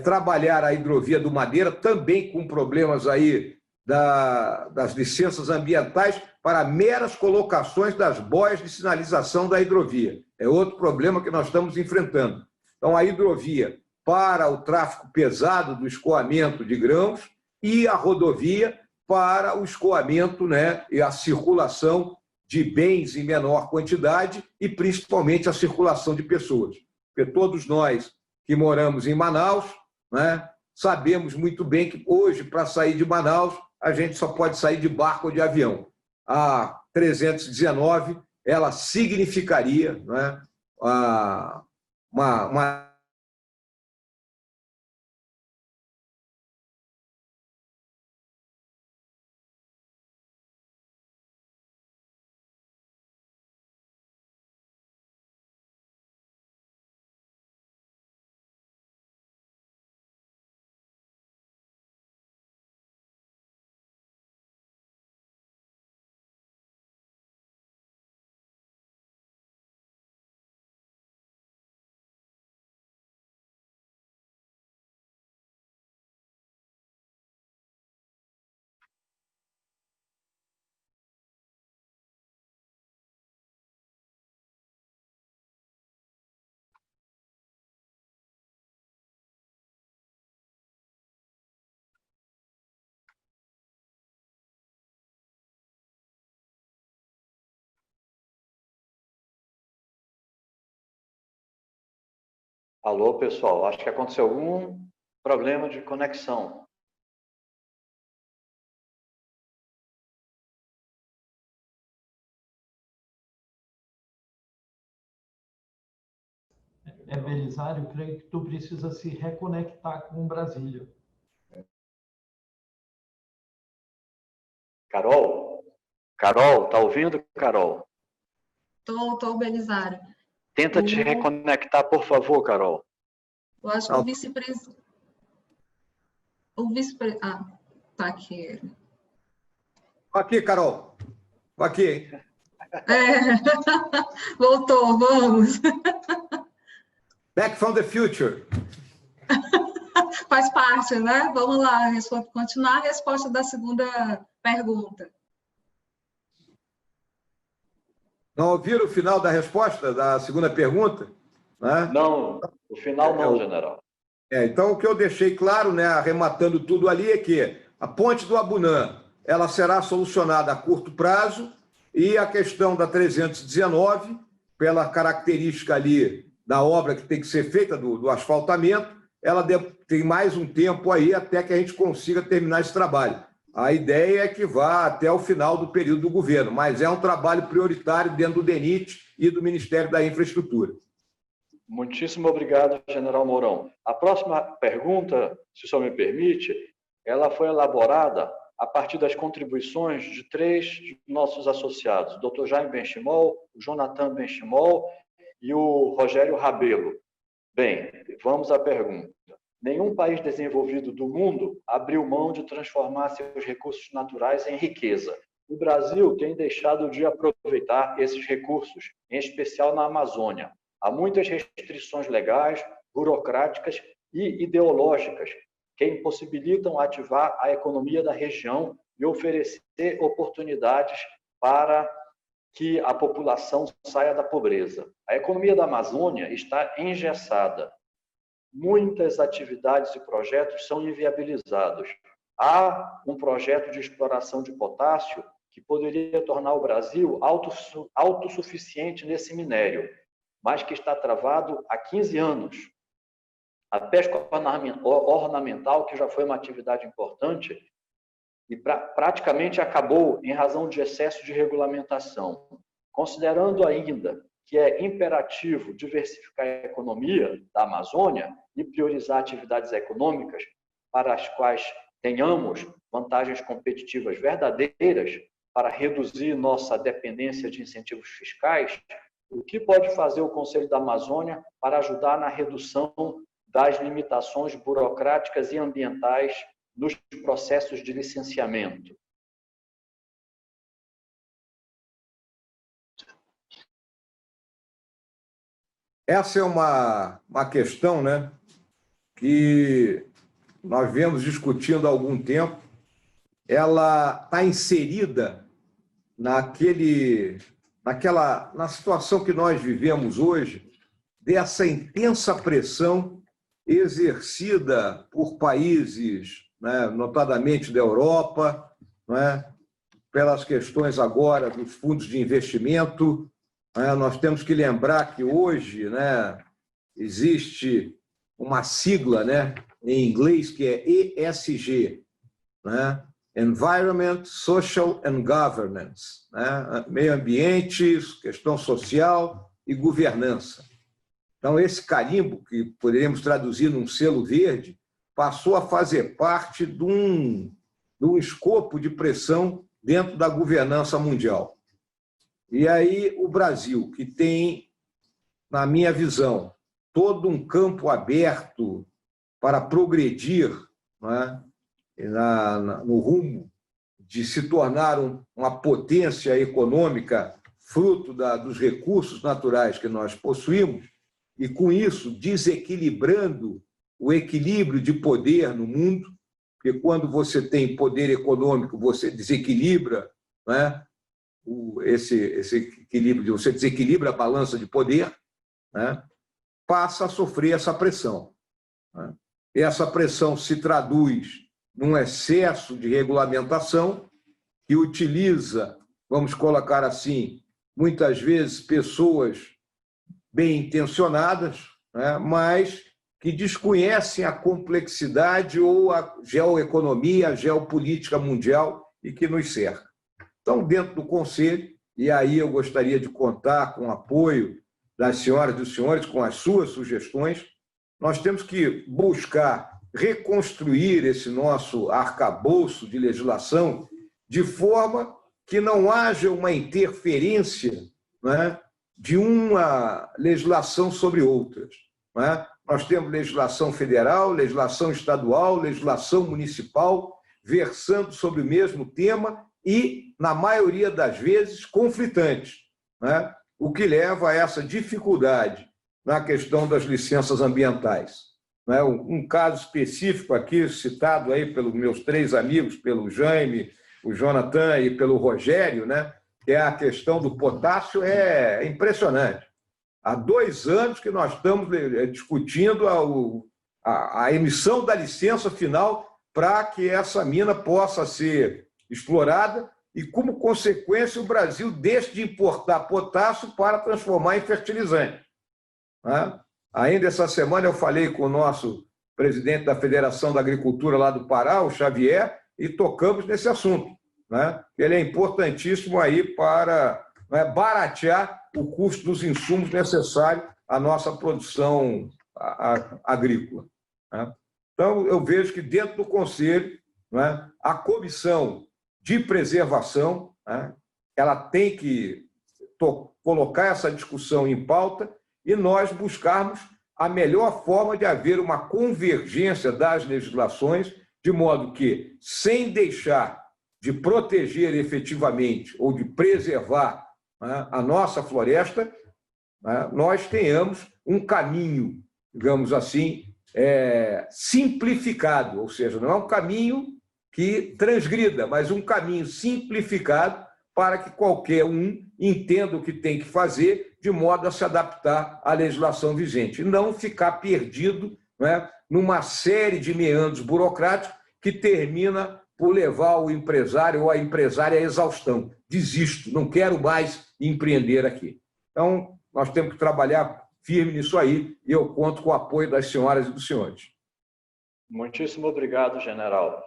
trabalhar a hidrovia do Madeira, também com problemas aí das licenças ambientais, para meras colocações das boias de sinalização da hidrovia. É outro problema que nós estamos enfrentando. Então, a hidrovia para o tráfego pesado do escoamento de grãos e a rodovia para o escoamento, né, e a circulação de bens em menor quantidade e, principalmente, a circulação de pessoas. Porque todos nós que moramos em Manaus, né, sabemos muito bem que hoje, para sair de Manaus, a gente só pode sair de barco ou de avião. A 319, ela significaria, né, uma Alô, pessoal, acho que aconteceu algum problema de conexão. Belisário, creio que tu precisa se reconectar com Brasília. Carol? Carol, tá ouvindo, Carol? Tô, Belisário. Tenta te reconectar, por favor, Carol. Eu acho que o vice-presidente... Ah, tá aqui. Aqui, Carol. Aqui. Voltou, vamos. Back from the future. Faz parte, né? Vamos lá, continuar a resposta da segunda pergunta. Não ouviram o final da resposta da segunda pergunta? Né? Não, o final não, general. Então, o que eu deixei claro, né, arrematando tudo ali, é que a ponte do Abunã ela será solucionada a curto prazo e a questão da 319, pela característica ali da obra que tem que ser feita, do asfaltamento, ela tem mais um tempo aí até que a gente consiga terminar esse trabalho. a ideia é que vá até o final do período do governo, mas é um trabalho prioritário dentro do DENIT e do Ministério da Infraestrutura. Muitíssimo obrigado, general Mourão. A próxima pergunta, se o senhor me permite, ela foi elaborada a partir das contribuições de 3 nossos associados, o Dr. Jaime Benchimol, o Jonathan Benchimol e o Rogério Rabelo. Bem, vamos à pergunta. Nenhum país desenvolvido do mundo abriu mão de transformar seus recursos naturais em riqueza. O Brasil tem deixado de aproveitar esses recursos, em especial na Amazônia. Há muitas restrições legais, burocráticas e ideológicas que impossibilitam ativar a economia da região e oferecer oportunidades para que a população saia da pobreza. A economia da Amazônia está engessada. Muitas atividades e projetos são inviabilizados. Há um projeto de exploração de potássio que poderia tornar o Brasil autossuficiente nesse minério, mas que está travado há 15 anos. A pesca ornamental, que já foi uma atividade importante, e praticamente acabou em razão de excesso de regulamentação. Considerando ainda que é imperativo diversificar a economia da Amazônia e priorizar atividades econômicas para as quais tenhamos vantagens competitivas verdadeiras para reduzir nossa dependência de incentivos fiscais, o que pode fazer o Conselho da Amazônia para ajudar na redução das limitações burocráticas e ambientais nos processos de licenciamento? Essa é uma questão, né, que nós vemos discutindo há algum tempo. Ela está inserida na situação que nós vivemos hoje, dessa intensa pressão exercida por países, né, notadamente da Europa, né, pelas questões agora dos fundos de investimento. Nós temos que lembrar que hoje, né, existe uma sigla, né, em inglês que é ESG, né? Environment, Social and Governance, né? Meio ambiente, questão social e governança. Então, esse carimbo, que poderíamos traduzir num selo verde, passou a fazer parte de um escopo de pressão dentro da governança mundial. E aí o Brasil, que tem, na minha visão, todo um campo aberto para progredir, né, no rumo de se tornar uma potência econômica fruto dos recursos naturais que nós possuímos, e com isso desequilibrando o equilíbrio de poder no mundo, porque quando você tem poder econômico, você desequilibra, né, esse equilíbrio, você desequilibra a balança de poder, né, passa a sofrer essa pressão, né? E essa pressão se traduz num excesso de regulamentação que utiliza, vamos colocar assim, muitas vezes pessoas bem intencionadas, né, mas que desconhecem a complexidade ou a geoeconomia, a geopolítica mundial e que nos cerca. Então, dentro do Conselho, e aí eu gostaria de contar com o apoio das senhoras e dos senhores, com as suas sugestões, nós temos que buscar reconstruir esse nosso arcabouço de legislação de forma que não haja uma interferência, né, de uma legislação sobre outras, né? Nós temos legislação federal, legislação estadual, legislação municipal, versando sobre o mesmo tema e, na maioria das vezes, conflitantes, né? O que leva a essa dificuldade na questão das licenças ambientais. Um caso específico aqui, citado aí pelos meus 3 amigos, pelo Jaime, o Jonathan e pelo Rogério, né, que é a questão do potássio, é impressionante. Há 2 anos que nós estamos discutindo a emissão da licença final para que essa mina possa ser explorada e, como consequência, o Brasil deixe de importar potássio para transformar em fertilizante, né? Ainda essa semana eu falei com o nosso presidente da Federação da Agricultura lá do Pará, o Xavier, e tocamos nesse assunto, né? Ele é importantíssimo aí para, né, baratear o custo dos insumos necessários à nossa produção agrícola, né? Então, eu vejo que dentro do Conselho, né, a comissão de preservação, né, ela tem que colocar essa discussão em pauta e nós buscarmos a melhor forma de haver uma convergência das legislações, de modo que, sem deixar de proteger efetivamente ou de preservar, né, a nossa floresta, né, nós tenhamos um caminho, digamos assim, simplificado, ou seja, não é um caminho que transgrida, mas um caminho simplificado para que qualquer um entenda o que tem que fazer de modo a se adaptar à legislação vigente, e não ficar perdido, né, numa série de meandros burocráticos que termina por levar o empresário ou a empresária à exaustão. Desisto, não quero mais empreender aqui. Então, nós temos que trabalhar firme nisso aí, e eu conto com o apoio das senhoras e dos senhores. Muitíssimo obrigado, general.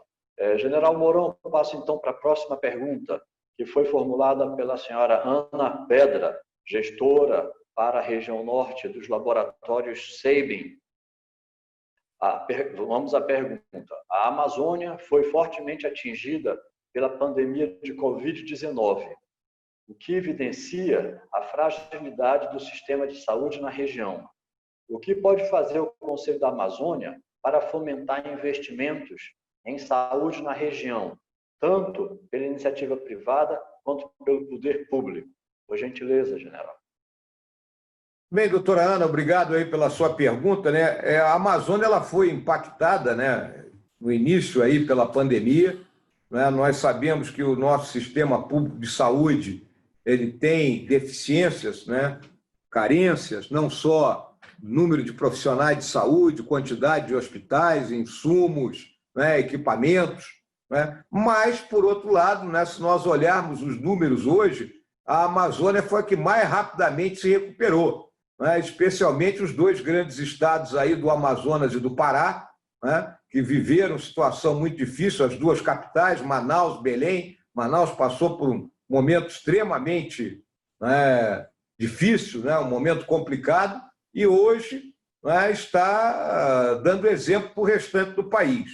General Mourão, passo então para a próxima pergunta, que foi formulada pela senhora Ana Pedra, gestora para a região norte dos laboratórios Sabin. Vamos à pergunta. A Amazônia foi fortemente atingida pela pandemia de Covid-19, o que evidencia a fragilidade do sistema de saúde na região. O que pode fazer o Conselho da Amazônia para fomentar investimentos em saúde na região, tanto pela iniciativa privada quanto pelo poder público? Por gentileza, general. Bem, doutora Ana, obrigado aí pela sua pergunta, né? A Amazônia ela foi impactada, né, no início aí pela pandemia, né? Nós sabemos que o nosso sistema público de saúde ele tem deficiências, né, carências, não só número de profissionais de saúde, quantidade de hospitais, insumos, né, equipamentos, né? Mas, por outro lado, né, se nós olharmos os números hoje, a Amazônia foi a que mais rapidamente se recuperou, né? Especialmente os dois grandes estados aí do Amazonas e do Pará, né, que viveram situação muito difícil, as duas capitais, Manaus, Belém. Manaus passou por um momento extremamente, né, difícil, né, um momento complicado, e hoje, né, está dando exemplo para o restante do país.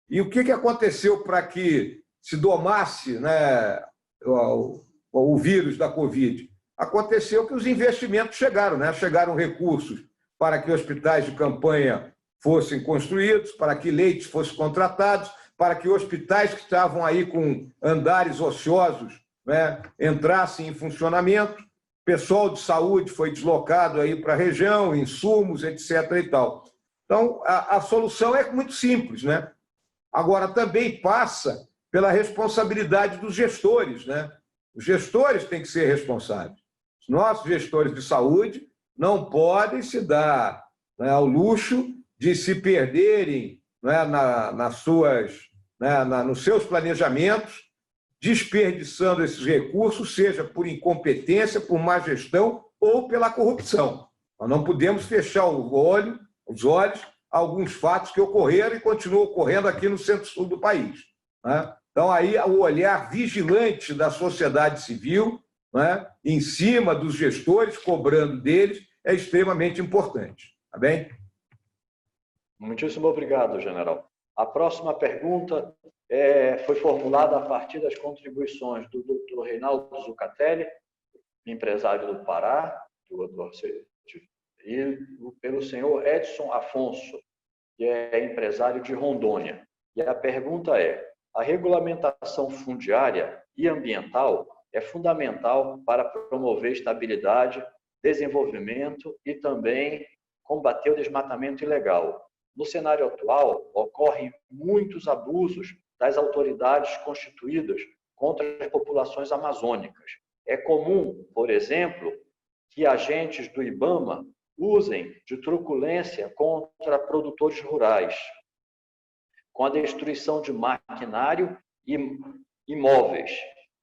E o que aconteceu para que se domasse, né, o vírus da Covid? Aconteceu que os investimentos chegaram, né? Chegaram recursos para que hospitais de campanha fossem construídos, para que leitos fossem contratados, para que hospitais que estavam aí com andares ociosos, né, entrassem em funcionamento. Pessoal de saúde foi deslocado aí para a região, insumos, etc. e tal. Então, a solução é muito simples, né? Agora, também passa pela responsabilidade dos gestores, né? Os gestores têm que ser responsáveis. Os nossos gestores de saúde não podem se dar, né, ao luxo de se perderem, né, nos seus planejamentos, desperdiçando esses recursos, seja por incompetência, por má gestão ou pela corrupção. Nós não podemos fechar os olhos a alguns fatos que ocorreram e continuam ocorrendo aqui no centro-sul do país, né? Então, aí o olhar vigilante da sociedade civil, né, em cima dos gestores, cobrando deles, é extremamente importante. Tá bem? Muitíssimo obrigado, general. A próxima pergunta foi formulada a partir das contribuições do Dr. Reinaldo Zucatelli, empresário do Pará, e pelo senhor Edson Afonso, que é empresário de Rondônia. E a pergunta é: a regulamentação fundiária e ambiental é fundamental para promover estabilidade, desenvolvimento e também combater o desmatamento ilegal. No cenário atual, ocorrem muitos abusos das autoridades constituídas contra as populações amazônicas. É comum, por exemplo, que agentes do IBAMA usem de truculência contra produtores rurais, com a destruição de maquinário e imóveis,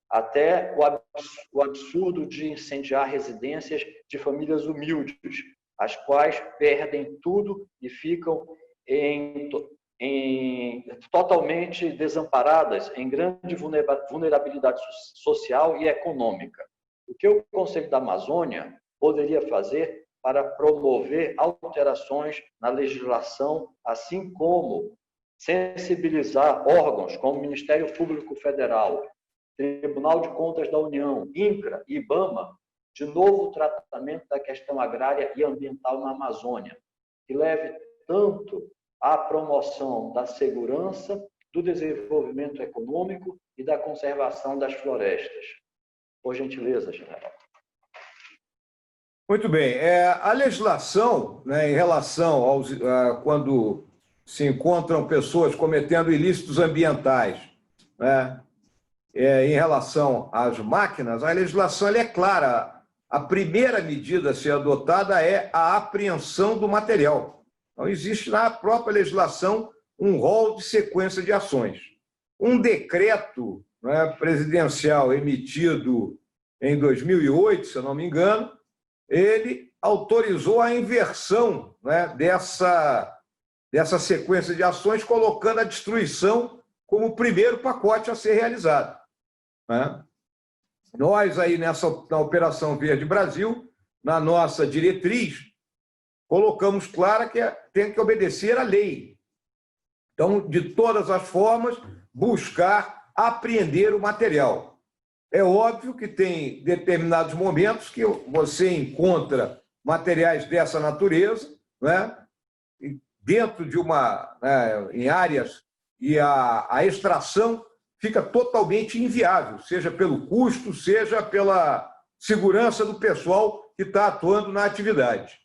até o absurdo de incendiar residências de famílias humildes, as quais perdem tudo e ficam em totalmente desamparadas, em grande vulnerabilidade social e econômica. O que o Conselho da Amazônia poderia fazer para promover alterações na legislação, assim como sensibilizar órgãos como o Ministério Público Federal, Tribunal de Contas da União, INCRA e IBAMA, de novo tratamento da questão agrária e ambiental na Amazônia, que leve tanto à promoção da segurança, do desenvolvimento econômico e da conservação das florestas. Por gentileza, general. Muito bem. A legislação, né, em relação aos quando se encontram pessoas cometendo ilícitos ambientais, né, em relação às máquinas, a legislação ela é clara. A primeira medida a ser adotada é a apreensão do material. Então, existe na própria legislação um rol de sequência de ações. Um decreto, né, presidencial emitido em 2008, se eu não me engano, ele autorizou a inversão, né, dessa sequência de ações, colocando a destruição como o primeiro pacote a ser realizado, né? Nós, aí na Operação Verde Brasil, na nossa diretriz, colocamos clara que tem que obedecer à lei. Então, de todas as formas, buscar apreender o material. É óbvio que tem determinados momentos que você encontra materiais dessa natureza, né, dentro de em áreas, e a extração fica totalmente inviável, seja pelo custo, seja pela segurança do pessoal que está atuando na atividade,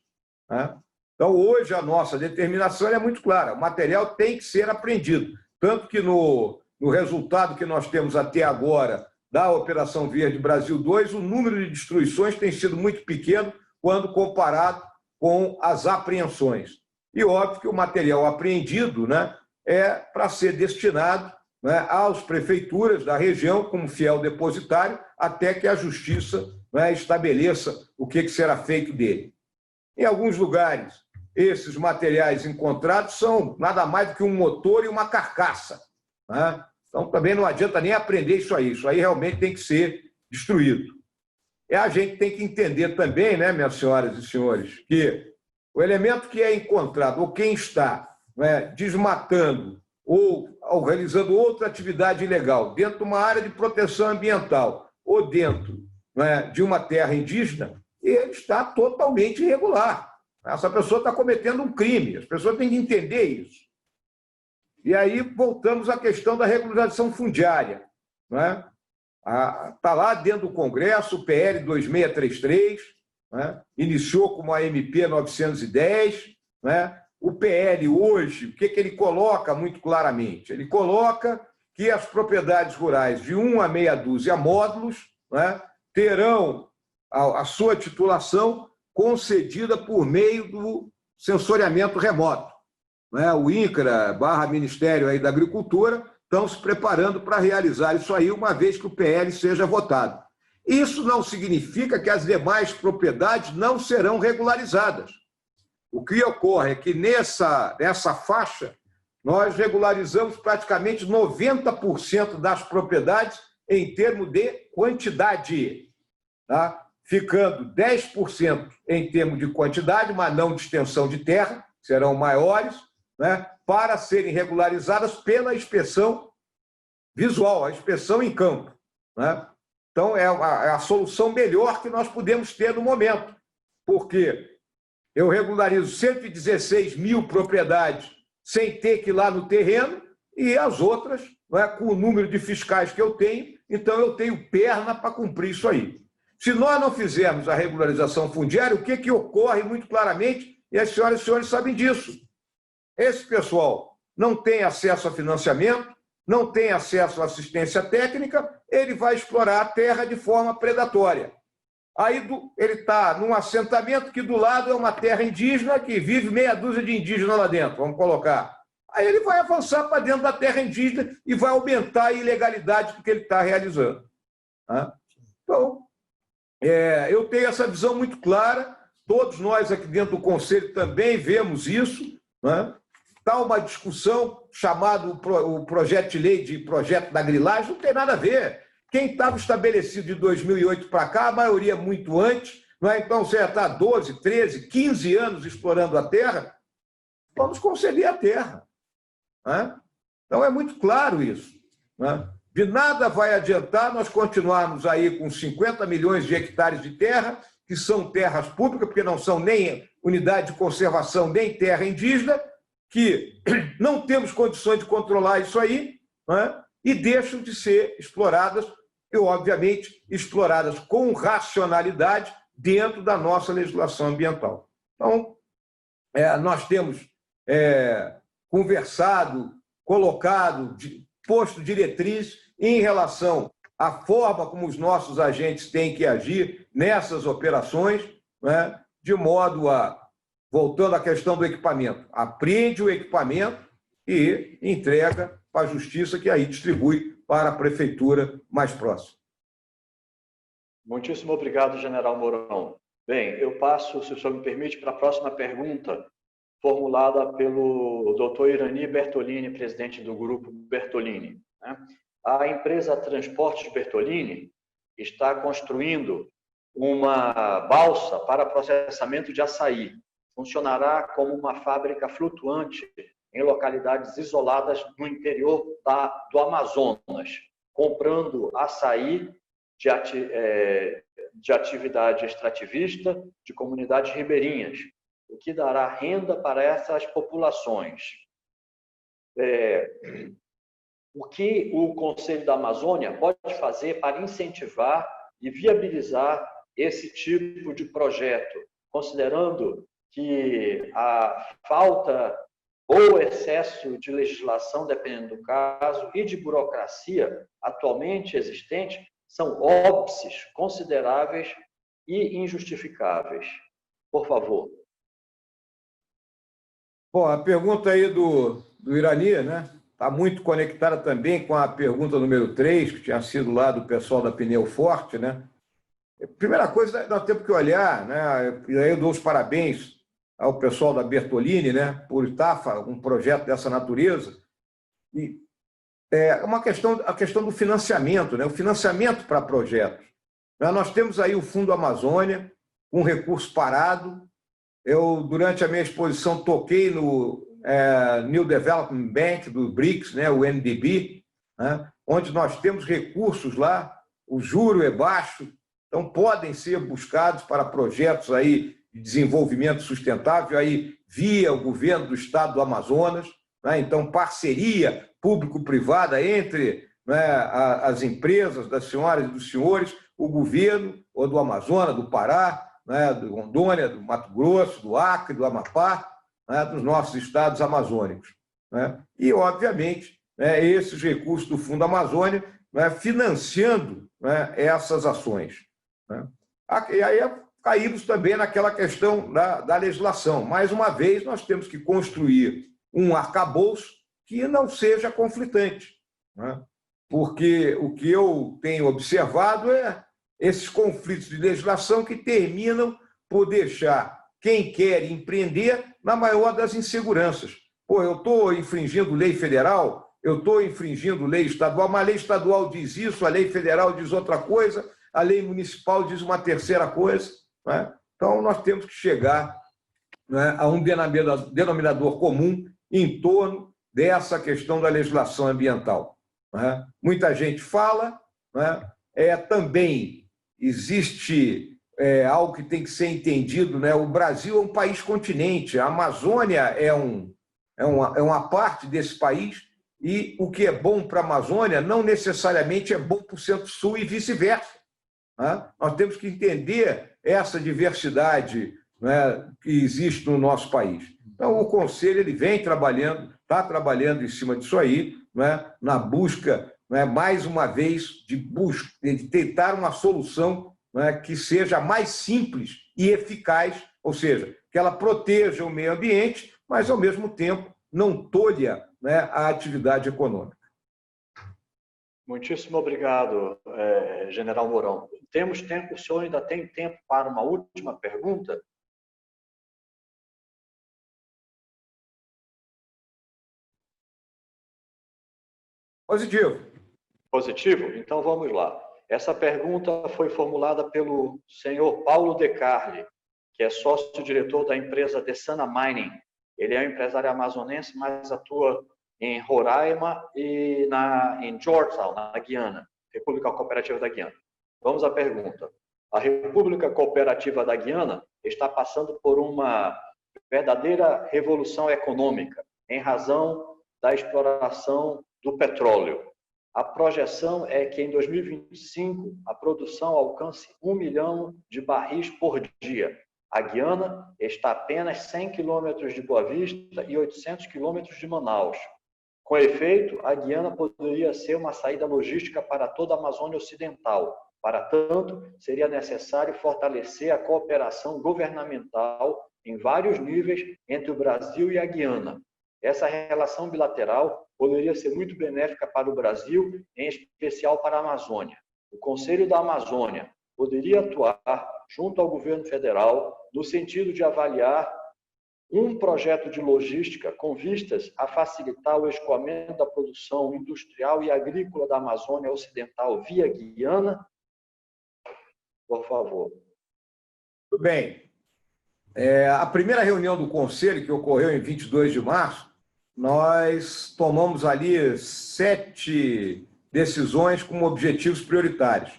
né? Então, hoje, a nossa determinação é muito clara: o material tem que ser apreendido. Tanto que no resultado que nós temos até agora da Operação Verde Brasil 2, o número de destruições tem sido muito pequeno quando comparado com as apreensões. E óbvio que o material apreendido, né, é para ser destinado, né, às prefeituras da região como fiel depositário, até que a justiça, né, estabeleça o que será feito dele. Em alguns lugares, esses materiais encontrados são nada mais do que um motor e uma carcaça, né? Então, também não adianta nem aprender isso aí realmente tem que ser destruído. A gente tem que entender também, né, minhas senhoras e senhores, que o elemento que é encontrado, ou quem está, né, desmatando ou realizando outra atividade ilegal dentro de uma área de proteção ambiental ou dentro, né, de uma terra indígena, ele está totalmente irregular. Essa pessoa está cometendo um crime, as pessoas têm que entender isso. E aí voltamos à questão da regularização fundiária, né? Está lá dentro do Congresso, o PL 2633, né? Iniciou como a MP 910, né? O PL hoje, o que ele coloca muito claramente? Ele coloca que as propriedades rurais de 1 a meia dúzia módulos, né, terão a sua titulação concedida por meio do sensoriamento remoto, né? O INCRA / Ministério aí da Agricultura estão se preparando para realizar isso aí, uma vez que o PL seja votado. Isso não significa que as demais propriedades não serão regularizadas. O que ocorre é que nessa faixa nós regularizamos praticamente 90% das propriedades em termos de quantidade, tá? Ficando 10% em termos de quantidade, mas não de extensão de terra, serão maiores, né, para serem regularizadas pela inspeção visual, a inspeção em campo, né? Então, é a solução melhor que nós podemos ter no momento, porque eu regularizo 116 mil propriedades sem ter que ir lá no terreno, e as outras, né, com o número de fiscais que eu tenho, então eu tenho perna para cumprir isso aí. Se nós não fizermos a regularização fundiária, o que ocorre muito claramente, e as senhoras e senhores sabem disso: esse pessoal não tem acesso a financiamento, não tem acesso à assistência técnica, ele vai explorar a terra de forma predatória. Aí ele está num assentamento que do lado é uma terra indígena, que vive meia dúzia de indígenas lá dentro, vamos colocar. Aí ele vai avançar para dentro da terra indígena e vai aumentar a ilegalidade do que ele está realizando, tá? Então, eu tenho essa visão muito clara, todos nós aqui dentro do Conselho também vemos isso, né? está uma discussão chamado o projeto de lei de projeto da grilagem, não tem nada a ver. Quem estava estabelecido de 2008 para cá, a maioria muito antes, não é? Então você já está 12, 13, 15 anos explorando a terra, vamos conceder a terra. Né? Então é muito claro isso. Né? De nada vai adiantar nós continuarmos aí com 50 milhões de hectares de terra, que são terras públicas, porque não são nem unidade de conservação, nem terra indígena, que não temos condições de controlar isso aí, né? E deixam de ser exploradas, e, obviamente, exploradas com racionalidade dentro da nossa legislação ambiental. Então, nós temos conversado, colocado, posto diretriz em relação à forma como os nossos agentes têm que agir nessas operações, né? De modo a, voltando à questão do equipamento, apreende o equipamento e entrega para a Justiça, que aí distribui para a prefeitura mais próxima. Muitíssimo obrigado, general Mourão. Bem, eu passo, se o senhor me permite, para a próxima pergunta, formulada pelo Dr. Irani Bertolini, presidente do Grupo Bertolini. A empresa Transportes Bertolini está construindo uma balsa para processamento de açaí. Funcionará como uma fábrica flutuante em localidades isoladas no interior do Amazonas, comprando açaí de atividade extrativista de comunidades ribeirinhas, o que dará renda para essas populações. O que o Conselho da Amazônia pode fazer para incentivar e viabilizar esse tipo de projeto, considerando que a falta ou excesso de legislação, dependendo do caso, e de burocracia atualmente existente, são óbices consideráveis e injustificáveis. Por favor. Bom, a pergunta aí do Irani, né? Está muito conectada também com a pergunta número 3, que tinha sido lá do pessoal da Pneu Forte, né? Primeira coisa, nós temos que olhar, né? E aí eu dou os parabéns ao pessoal da Bertolini, né? Por estar um projeto dessa natureza. E a questão do financiamento, né? O financiamento para projetos. Nós temos aí o Fundo Amazônia, um recurso parado. Eu, durante a minha exposição, toquei no New Development Bank do BRICS, né? O NDB, né? Onde nós temos recursos lá, o juro é baixo, então podem ser buscados para projetos aí de desenvolvimento sustentável aí via o governo do estado do Amazonas, né? Então parceria público-privada entre, né, as empresas das senhoras e dos senhores, o governo ou do Amazonas, do Pará, né, do Rondônia, do Mato Grosso, do Acre, do Amapá, né, dos nossos estados amazônicos, né? E, obviamente, né, esses recursos do Fundo Amazônia, né, financiando, né, essas ações, né? E aí caímos também naquela questão da legislação. Mais uma vez, nós temos que construir um arcabouço que não seja conflitante, né? Porque o que eu tenho observado é esses conflitos de legislação que terminam por deixar quem quer empreender na maior das inseguranças. Pô, eu estou infringindo lei federal, eu estou infringindo lei estadual, mas a lei estadual diz isso, a lei federal diz outra coisa, a lei municipal diz uma terceira coisa, né? Então, nós temos que chegar, né, a um denominador comum em torno dessa questão da legislação ambiental, né? Muita gente fala, né? Também existe algo que tem que ser entendido, né? O Brasil é um país continente, a Amazônia é uma parte desse país, e o que é bom para a Amazônia não necessariamente é bom para o Centro-Sul e vice-versa, né? Nós temos que entender essa diversidade, né, que existe no nosso país. Então, o Conselho ele vem trabalhando, está trabalhando em cima disso aí, né, na busca, né, mais uma vez, de tentar uma solução, né, que seja mais simples e eficaz, ou seja, que ela proteja o meio ambiente, mas, ao mesmo tempo, não tolha, né, a atividade econômica. Muitíssimo obrigado, general Mourão. Temos tempo, o senhor ainda tem tempo para uma última pergunta? Positivo. Positivo? Então vamos lá. Essa pergunta foi formulada pelo senhor Paulo De Carli, que é sócio-diretor da empresa Desana Mining. Ele é um empresário amazonense, mas atua em Roraima e em Georgetown, na Guiana, República Cooperativa da Guiana. Vamos à pergunta. A República Cooperativa da Guiana está passando por uma verdadeira revolução econômica, em razão da exploração do petróleo. A projeção é que em 2025 a produção alcance 1 milhão de barris por dia. A Guiana está a apenas 100 quilômetros de Boa Vista e 800 quilômetros de Manaus. Com efeito, a Guiana poderia ser uma saída logística para toda a Amazônia Ocidental. Para tanto, seria necessário fortalecer a cooperação governamental em vários níveis entre o Brasil e a Guiana. Essa relação bilateral poderia ser muito benéfica para o Brasil, em especial para a Amazônia. O Conselho da Amazônia poderia atuar junto ao governo federal no sentido de avaliar um projeto de logística com vistas a facilitar o escoamento da produção industrial e agrícola da Amazônia Ocidental via Guiana? Por favor. Tudo bem. A primeira reunião do Conselho, que ocorreu em 22 de março, nós tomamos ali 7 decisões com objetivos prioritários.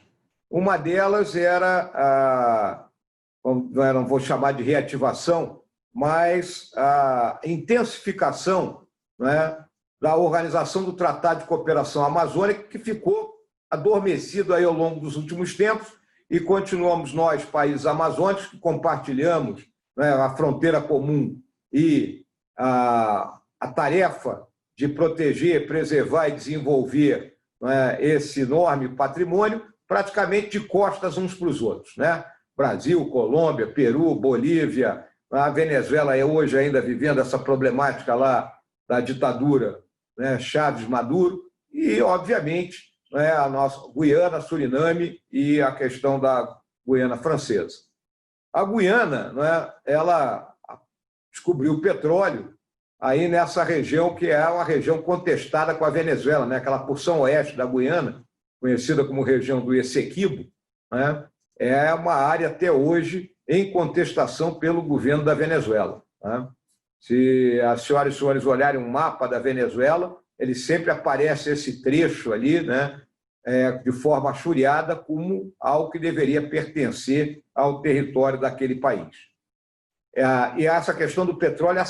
Uma delas era, não vou chamar de reativação, mas a intensificação, né, da organização do Tratado de Cooperação Amazônica, que ficou adormecido aí ao longo dos últimos tempos, e continuamos nós, países amazônicos, que compartilhamos, né, a fronteira comum e a tarefa de proteger, preservar e desenvolver, né, esse enorme patrimônio, praticamente de costas uns para os outros, né? Brasil, Colômbia, Peru, Bolívia, a Venezuela é hoje ainda vivendo essa problemática lá da ditadura, né, Chaves Maduro, e, obviamente, né, a nossa Guiana, Suriname e a questão da Guiana Francesa. A Guiana, né, ela descobriu petróleo aí nessa região que é uma região contestada com a Venezuela, né, aquela porção oeste da Guiana, conhecida como região do Essequibo, né, é uma área até hoje em contestação pelo governo da Venezuela, né? Se as senhoras e senhores olharem um mapa da Venezuela, ele sempre aparece esse trecho ali, né, de forma achuriada, como algo que deveria pertencer ao território daquele país. E essa questão do petróleo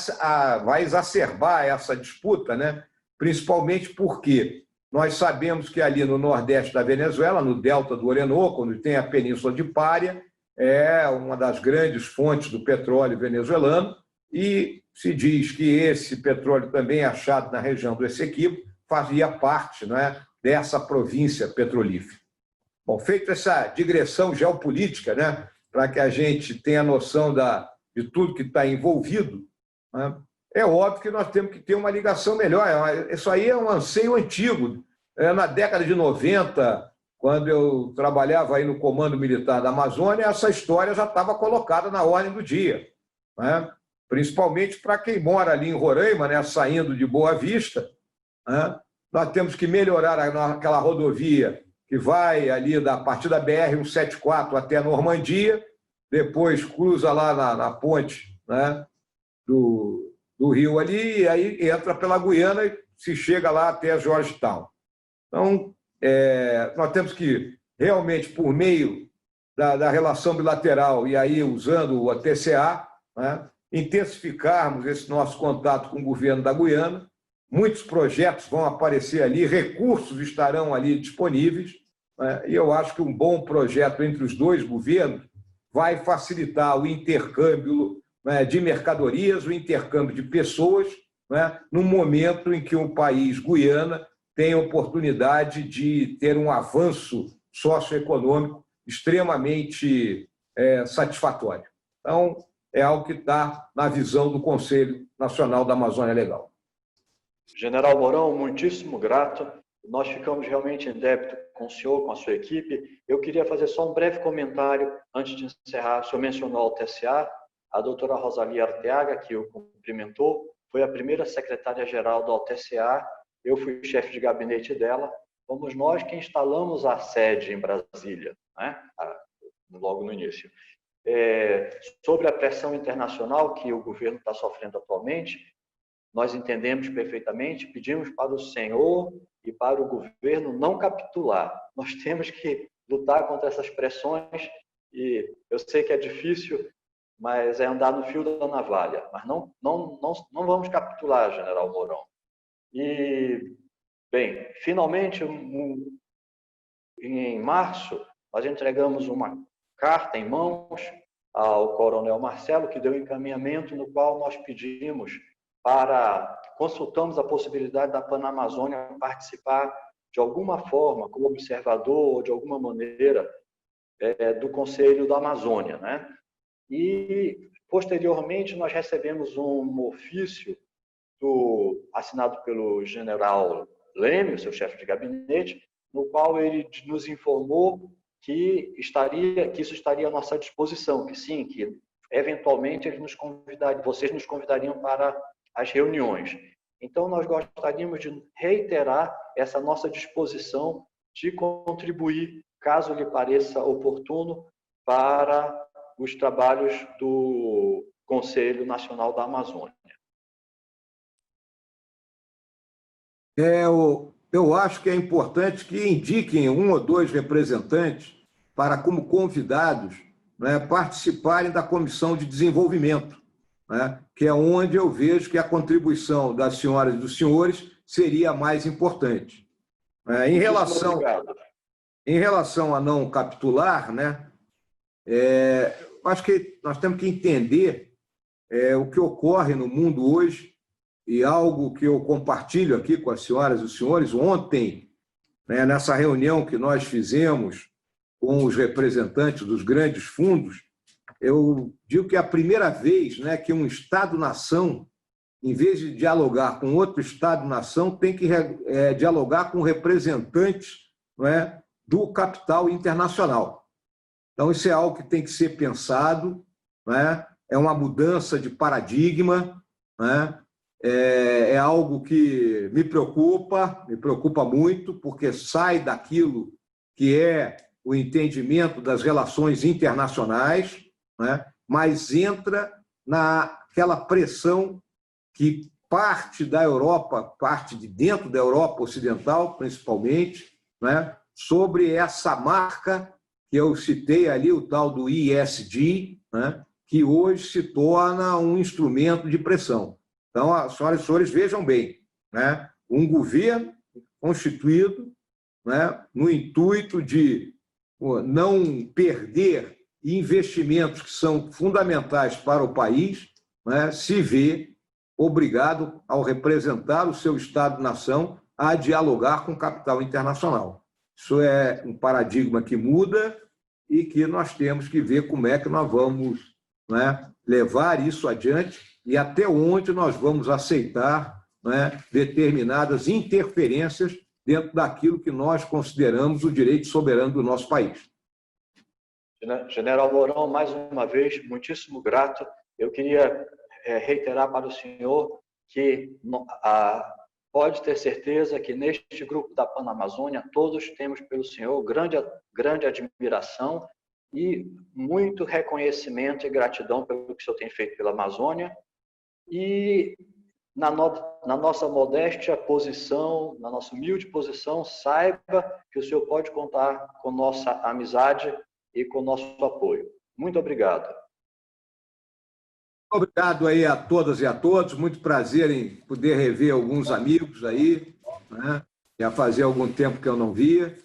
vai exacerbar essa disputa, né, principalmente porque nós sabemos que ali no nordeste da Venezuela, no delta do Orinoco, onde tem a Península de Pária, é uma das grandes fontes do petróleo venezuelano, e se diz que esse petróleo também é achado na região do Essequibo, fazia parte, não é, dessa província petrolífera. Bom, feita essa digressão geopolítica, né, para que a gente tenha noção de tudo que está envolvido, né, é óbvio que nós temos que ter uma ligação melhor. Isso aí é um anseio antigo. Na década de 90, quando eu trabalhava aí no Comando Militar da Amazônia, essa história já estava colocada na ordem do dia, né? Principalmente para quem mora ali em Roraima, né, saindo de Boa Vista, né? Nós temos que melhorar aquela rodovia que vai ali a partir da BR-174 até a Normandia, depois cruza lá na ponte, né, do rio ali, e aí entra pela Guiana e se chega lá até Georgetown. Então, nós temos que, realmente, por meio da relação bilateral, e aí usando o TCA, né, intensificarmos esse nosso contato com o governo da Guiana. Muitos projetos vão aparecer ali, recursos estarão ali disponíveis, né, e eu acho que um bom projeto entre os dois governos vai facilitar o intercâmbio, né, de mercadorias, o intercâmbio de pessoas, né, no momento em que o país, Guiana, tem a oportunidade de ter um avanço socioeconômico extremamente satisfatório. Então, é algo que está na visão do Conselho Nacional da Amazônia Legal. General Mourão, muitíssimo grato. Nós ficamos realmente em débito com o senhor, com a sua equipe. Eu queria fazer só um breve comentário antes de encerrar. O senhor mencionou o TCA, a doutora Rosalia Arteaga, que o cumprimentou, foi a primeira secretária-geral do TCA eu fui chefe de gabinete dela, fomos nós que instalamos a sede em Brasília, né? Logo no início. Sobre a pressão internacional que o governo está sofrendo atualmente, nós entendemos perfeitamente, pedimos para o senhor e para o governo não capitular. Nós temos que lutar contra essas pressões e eu sei que é difícil, mas é andar no fio da navalha. Mas não vamos capitular, general Mourão. E, bem, finalmente, em março, nós entregamos uma carta em mãos ao coronel Marcelo, que deu encaminhamento no qual nós pedimos consultamos a possibilidade da Panamazônia participar de alguma forma, como observador, ou de alguma maneira, do Conselho da Amazônia, né? E, posteriormente, nós recebemos um ofício assinado pelo general Leme, o seu chefe de gabinete, no qual ele nos informou que isso estaria à nossa disposição, que sim, que eventualmente vocês nos convidariam para as reuniões. Então, nós gostaríamos de reiterar essa nossa disposição de contribuir, caso lhe pareça oportuno, para os trabalhos do Conselho Nacional da Amazônia. Eu acho que é importante que indiquem um ou dois representantes para, como convidados, né, participarem da Comissão de Desenvolvimento, né, que é onde eu vejo que a contribuição das senhoras e dos senhores seria mais importante. Em relação a não capitular, né, acho que nós temos que entender o que ocorre no mundo hoje, e algo que eu compartilho aqui com as senhoras e os senhores. Ontem, né, nessa reunião que nós fizemos com os representantes dos grandes fundos, eu digo que é a primeira vez, né, que um Estado-nação, em vez de dialogar com outro Estado-nação, tem que dialogar com representantes, não é, do capital internacional. Então, isso é algo que tem que ser pensado, né? É uma mudança de paradigma, né? É algo que me preocupa muito, porque sai daquilo que é o entendimento das relações internacionais, né? Mas entra naquela pressão que parte da Europa, parte de dentro da Europa Ocidental, principalmente, né? Sobre essa marca que eu citei ali, o tal do ESG, né? Que hoje se torna um instrumento de pressão. Então, as senhoras e senhores, vejam bem, né? Um governo constituído, né, no intuito de não perder investimentos que são fundamentais para o país, né, se vê obrigado, ao representar o seu Estado-nação, a dialogar com o capital internacional. Isso é um paradigma que muda e que nós temos que ver como é que nós vamos, né, levar isso adiante e até onde nós vamos aceitar, né, determinadas interferências dentro daquilo que nós consideramos o direito soberano do nosso país. General Mourão, mais uma vez, muitíssimo grato. Eu queria reiterar para o senhor que pode ter certeza que neste grupo da Panamazônia todos temos pelo senhor grande admiração e muito reconhecimento e gratidão pelo que o senhor tem feito pela Amazônia. E na nossa modéstia posição, na nossa humilde posição, saiba que o senhor pode contar com nossa amizade e com nosso apoio. Muito obrigado. Obrigado aí a todas e a todos. Muito prazer em poder rever alguns amigos aí, né? Já fazia algum tempo que eu não via.